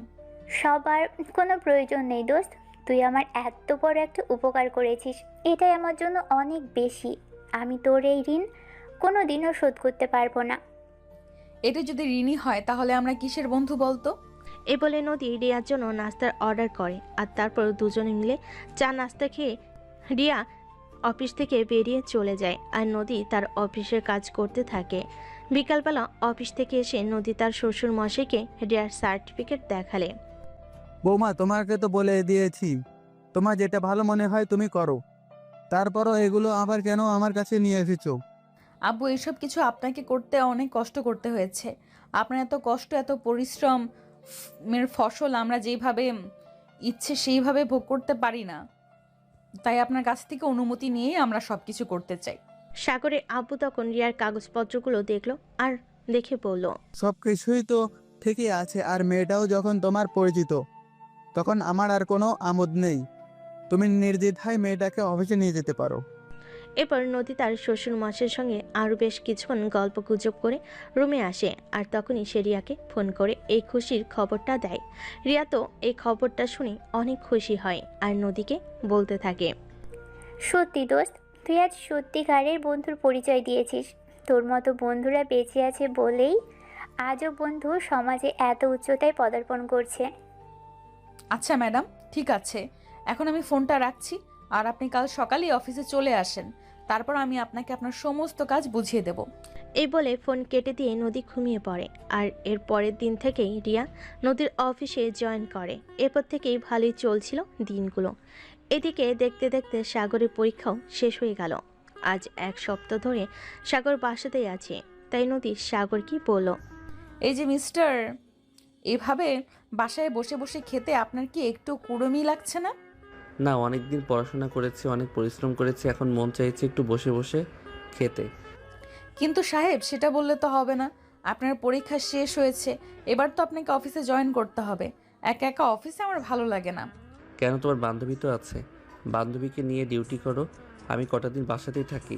S9: সবার কোনো প্রয়োজন নেই দোস্ত, তুই আমার এত বড় একটা উপকার করেছিস, এটাই আমার জন্য অনেক বেশি। আমি তোর এই ঋণ কোনো দিনও শোধ করতে পারবো না।
S2: এটা যদি ঋণী হয় তাহলে আমরা কিসের বন্ধু বলতো?
S3: এ বলে নদী রিয়ার জন্য নাস্তার অর্ডার করে আর তারপর দুজনে মিলে চা নাস্তা খেয়ে রিয়া অফিস থেকে বেরিয়ে চলে যায় আর নদী তার অফিসের কাজ করতে থাকে। বিকালবেলা অফিস থেকে এসে নদী তার শ্বশুর মশাইকে রিয়ার সার্টিফিকেট দেখালে।
S4: বৌমা, তোমাকে তো বলে দিয়েছি তোমার যেটা ভালো মনে হয় তুমি করো, তারপরও এগুলো আবার কেন আমার কাছে নিয়ে এসেছো?
S2: আব্বু, এসব কিছু আপনাকে করতে অনেক কষ্ট করতে হয়েছে। আপনার এত কষ্ট, এত পরিশ্রম এর ফসল আমরা যেভাবে ইচ্ছে সেইভাবে ভোগ করতে পারি না। তাই আপনার কাছ থেকে অনুমতি নিয়েই আমরা সব কিছু করতে চাই।
S3: সাগরের আব্বু তখন রিয়ার কাগজপত্রগুলো দেখলো আর দেখে বলল,
S4: সব কিছুই তো ঠিকই আছে, আর মেয়েটাও যখন তোমার পরিচিত তখন আমার আর কোনো আমোদ নেই। তুমি নির্দ্বিধায় মেয়েটাকে অফিসে নিয়ে যেতে পারো।
S3: এরপর নদী তার শ্বশুর মশাইয়ের সঙ্গে আরও বেশ কিছুক্ষণ গল্প গুজব করে রুমে আসে। আর তখনই সে রিয়াকে ফোন করে এই খুশির খবরটা দেয়। রিয়া তো এই খবরটা শুনে অনেক খুশি হয় আর নদীকে বলতে থাকে,
S9: সত্যি দোস্ত, তুই আজ সত্যিকারের বন্ধুর পরিচয় দিয়েছিস। তোর মতো বন্ধুরা বেঁচে আছে বলেই আজও বন্ধু সমাজে এত উচ্চতায় পদার্পণ করছে।
S2: আচ্ছা ম্যাডাম, ঠিক আছে, এখন আমি ফোনটা রাখছি। আর আপনি কাল সকালেই অফিসে চলে আসেন, তারপর আমি আপনাকে আপনার সমস্ত কাজ বুঝিয়ে দেব।
S3: এই বলে ফোন কেটে দিয়ে নদী ঘুমিয়ে পড়ে। আর এর পরের দিন থেকেই রিয়া নদীর অফিসে জয়েন করে। এরপর থেকেই ভালোই চলছিল দিনগুলো। এদিকে দেখতে দেখতে সাগরের পরীক্ষাও শেষ হয়ে গেল। আজ এক সপ্তাহ ধরে সাগর বাসাতেই আছে। তাই নদী সাগরকে বলল,
S2: এই যে মিস্টার, এভাবে বাসায় বসে বসে খেতে আপনার কি একটু কুড়মি লাগছে না?
S1: না, অনেক দিন পড়াশোনা করেছি, অনেক পরিশ্রম করেছি, এখন মন চাইছে একটু বসে বসে খেতে।
S2: কিন্তু সাহেব, সেটা বললে তো হবে না। আপনার পরীক্ষা শেষ হয়েছে, এবার তো আপনাকে অফিসে জয়েন করতে হবে। একা একা অফিসে আমার ভালো লাগে না।
S1: কেন, তোমার বান্ধবী তো আছে, বান্ধবীকে নিয়ে ডিউটি করো, আমি কটা দিন বাসাতেই থাকি।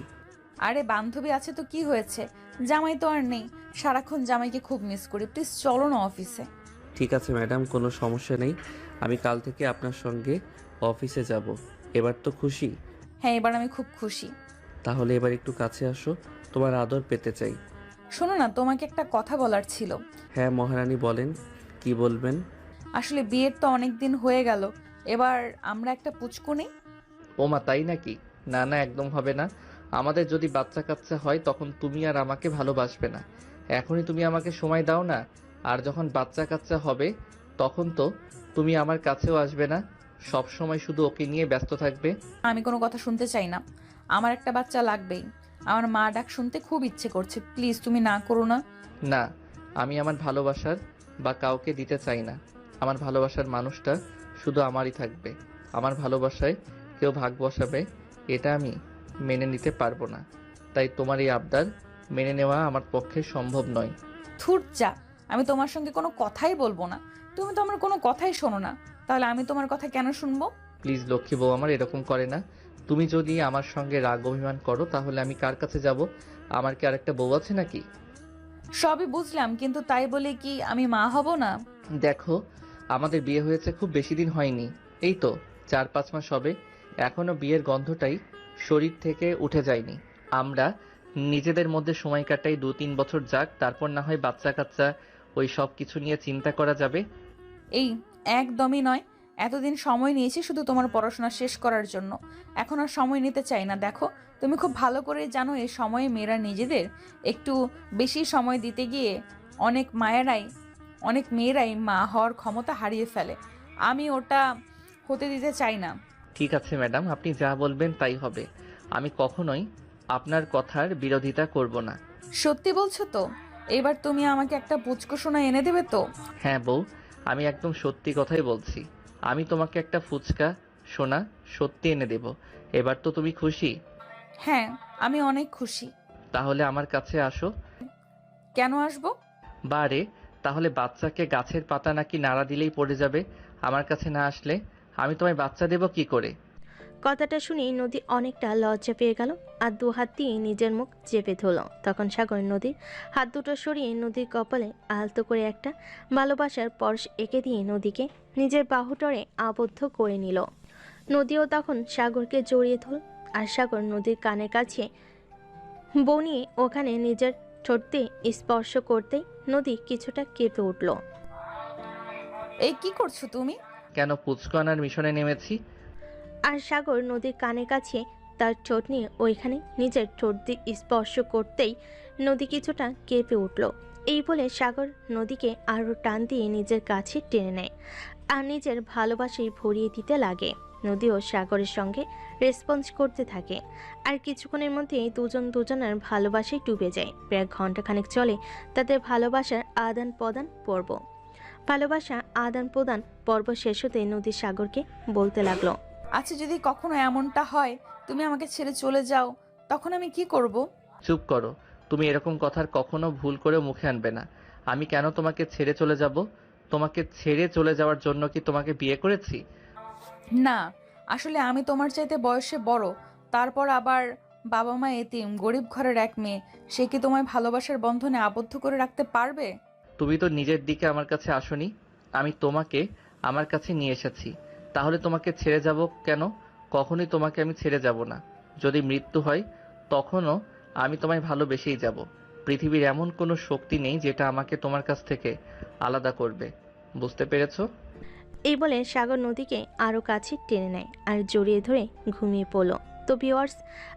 S2: আরে বান্ধবী আছে তো কি হয়েছে, জামাই তো আর নেই। সারাক্ষণ জামাইকে খুব মিস করি। প্লিজ চলো না অফিসে।
S1: ঠিক আছে ম্যাডাম, কোনো সমস্যা নেই, আমি কাল থেকে আপনার সঙ্গে অফিসে যাব। এবার তো খুশি?
S2: হ্যাঁ, এবার আমি খুব খুশি।
S1: তাহলে এবার একটু কাছে আসো, তোমার আদর পেতে চাই।
S2: শোনো না, তোমাকে একটা কথা বলার ছিল।
S1: হ্যাঁ মহারানী, বলেন, কি বলবেন?
S2: আসলে বিয়ের তো অনেক দিন হয়ে গেল, এবার আমরা একটা পুচকু নেই।
S11: ওমা, তাই নাকি? না না, একদম হবে না। আমাদের যদি বাচ্চা কাচ্চা হয় তখন তুমি আর আমাকে ভালোবাসবে না। এখনই তুমি আমাকে সময় দাও না। আর যখন বাচ্চা কাচ্চা হবে তখন তো তুমি আমার কাছেও আসবে না, সব সময় শুধু ওকে নিয়ে ব্যস্ত থাকবে।
S2: আমি কোনো কথা শুনতে চাই না, আমার একটা বাচ্চা লাগবেই। আমার মা ডাক শুনতে খুব ইচ্ছে করছে, প্লিজ তুমি না করো না।
S11: না, আমি আমার ভালোবাসার বা কাউকে দিতে চাই না। আমার ভালোবাসার মানুষটা শুধু আমারই থাকবে। আমার ভালোবাসায় কেউ ভাগ বসাবে এটা আমি মেনে নিতে পারবো না। তাই তোমার এই আবদার মেনে নেওয়া আমার পক্ষে সম্ভব নয়।
S2: থুর যা, আমি তোমার সঙ্গে কোনো কথাই বলবো না। তুমি তো আমার কোনো কথাই শোনো না, তাহলে আমি তোমার কথা কেন শুনবো?
S11: প্লিজ লক্ষ্মী বউ আমার এরকম করে না। তুমি যদি আমার সঙ্গে রাগ অভিমান করো তাহলে আমি কার কাছে যাব? আমার কি আরেকটা বউ আছে নাকি?
S2: সবই বুঝলাম, কিন্তু তাই বলে কি আমি মা হব না?
S11: দেখো, আমাদের বিয়ে হয়েছে খুব বেশি দিন হয়নি, এই তো 4-5 মাস হবে। এখনো বিয়ের গন্ধটাই শরীর থেকে উঠে যায়নি। আমরা নিজেদের মধ্যে সময় কাটাই, 2-3 বছর যাক, তারপর না হয় বাচ্চা কাচ্চা ওই সব কিছু নিয়ে চিন্তা করা যাবে।
S2: এই একদমই নয়। এতদিন সময় নিয়েছি শুধু তোমার পড়াশোনা শেষ করার জন্য, এখন আর সময় নিতে চাই না। দেখো, তুমি খুব ভালো করে জানো এই সময়ে মেয়েরা নিজেদের একটু বেশি সময় দিতে গিয়ে অনেক মেয়েরাই মা হওয়ার ক্ষমতা হারিয়ে ফেলে। আমি ওটা হতে দিতে চাই না।
S11: ঠিক আছে ম্যাডাম, আপনি যা বলবেন তাই হবে। আমি কখনোই আপনার কথার বিরোধিতা করব না।
S2: সত্যি বলছো তো? এবার তুমি আমাকে একটা পুচকু সোনা এনে দেবে তো?
S11: হ্যাঁ বউ, আমি একদম সত্যি কথাই বলছি। আমি তোমাকে একটা ফুচকা সোনা সত্যি এনে দেব। এবার তো তুমি খুশি?
S2: হ্যাঁ, আমি অনেক খুশি।
S11: তাহলে আমার কাছে আসো।
S2: কেন আসবো?
S11: বারে, তাহলে বাচ্চাকে গাছের পাতা নাকি নাড়া দিলেই পড়ে যাবে? আমার কাছে না আসলে আমি তোমায় বাচ্চা দেব কি করে?
S3: কথাটা শুনে নদী অনেকটা লজ্জা পেয়ে গেল আর দু হাত দিয়ে নিজের মুখ চেপে ধরল। তখন সাগর নদীর হাত দুটো সরিয়ে নদীর কপালে আলতো করে একটা ভালোবাসার পরশ এঁকে দিয়ে নদীকে নিজের বাহুটরে আবদ্ধ করে নিল। নদীও তখন সাগরকে জড়িয়ে ধরল আর সাগর নদীর কানের কাছে বনিয়ে ওখানে নিজের ঠোঁট দিয়ে স্পর্শ করতেই নদী কিছুটা কেঁপে উঠল।
S2: এই কি করছো তুমি?
S11: কেন, পুচকু আনার মিশনে নেমেছি।
S3: আর সাগর নদীর কানের কাছে তার ঠোঁট নিয়ে ওইখানে নিজের ঠোঁট দিয়ে স্পর্শ করতেই নদী কিছুটা কেঁপে উঠল। এই বলে সাগর নদীকে আরও টান দিয়ে নিজের কাছে টেনে নেয় আর নিজের ভালোবাসায় ভরিয়ে দিতে লাগে। নদীও সাগরের সঙ্গে রেসপন্স করতে থাকে আর কিছুক্ষণের মধ্যেই দুজন দুজনের ভালোবাসায় ডুবে যায়। প্রায় ঘন্টাখানেক চলে তাদের ভালোবাসার আদান প্রদান পর্ব। ভালোবাসা আদান প্রদান পর্ব শেষ হতে নদী সাগরকে বলতে লাগলো,
S2: আচ্ছা, যদি কখনো এমনটা হয় তুমি আমাকে ছেড়ে চলে যাও, তখন আমি কি করব?
S11: চুপ করো, তুমি এরকম কথার কখনো ভুল করে মুখে আনবে না। আমি কেন তোমাকে ছেড়ে চলে যাব? তোমাকে ছেড়ে চলে যাওয়ার জন্য কি তোমাকে বিয়ে করেছি?
S2: না, আসলে আমি তোমার চাইতে বয়সে বড়, তারপর আবার বাবা মা এতিম, গরিব ঘরের এক মেয়ে, সে কি তোমায় ভালোবাসার বন্ধনে আবদ্ধ করে রাখতে পারবে?
S11: তুমি তো নিজের দিকে আমার কাছে আসোনি, আমি তোমাকে আমার কাছে নিয়ে এসেছি। তাহলে তোমাকে ছেড়ে যাব কেন? কখনোই তোমাকে আমি ছেড়ে যাব না। যদি মৃত্যু হয় তখনও আমি তোমায় ভালোবেসেই যাব। পৃথিবীর এমন কোনো শক্তি নেই যেটা আমাকে তোমার কাছ থেকে আলাদা করবে। বুঝতে পেরেছো?
S3: এই বলে সাগর নদীকে আরও কাছে টেনে নেয় আর জড়িয়ে ধরে ঘুমিয়ে পড়ল। তো ভিউয়ার্স,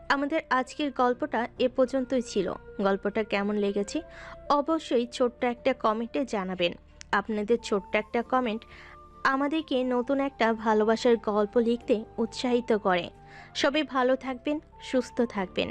S3: আমাদের আজকের গল্পটা এ পর্যন্তই ছিল। গল্পটা কেমন লেগেছে অবশ্যই ছোট্ট একটা কমেন্টে জানাবেন। আপনাদের ছোট্ট একটা কমেন্ট আমাদেরকে নতুন একটা ভালোবাসার গল্প লিখতে উৎসাহিত করে। সবাই ভালো থাকবেন, সুস্থ থাকবেন।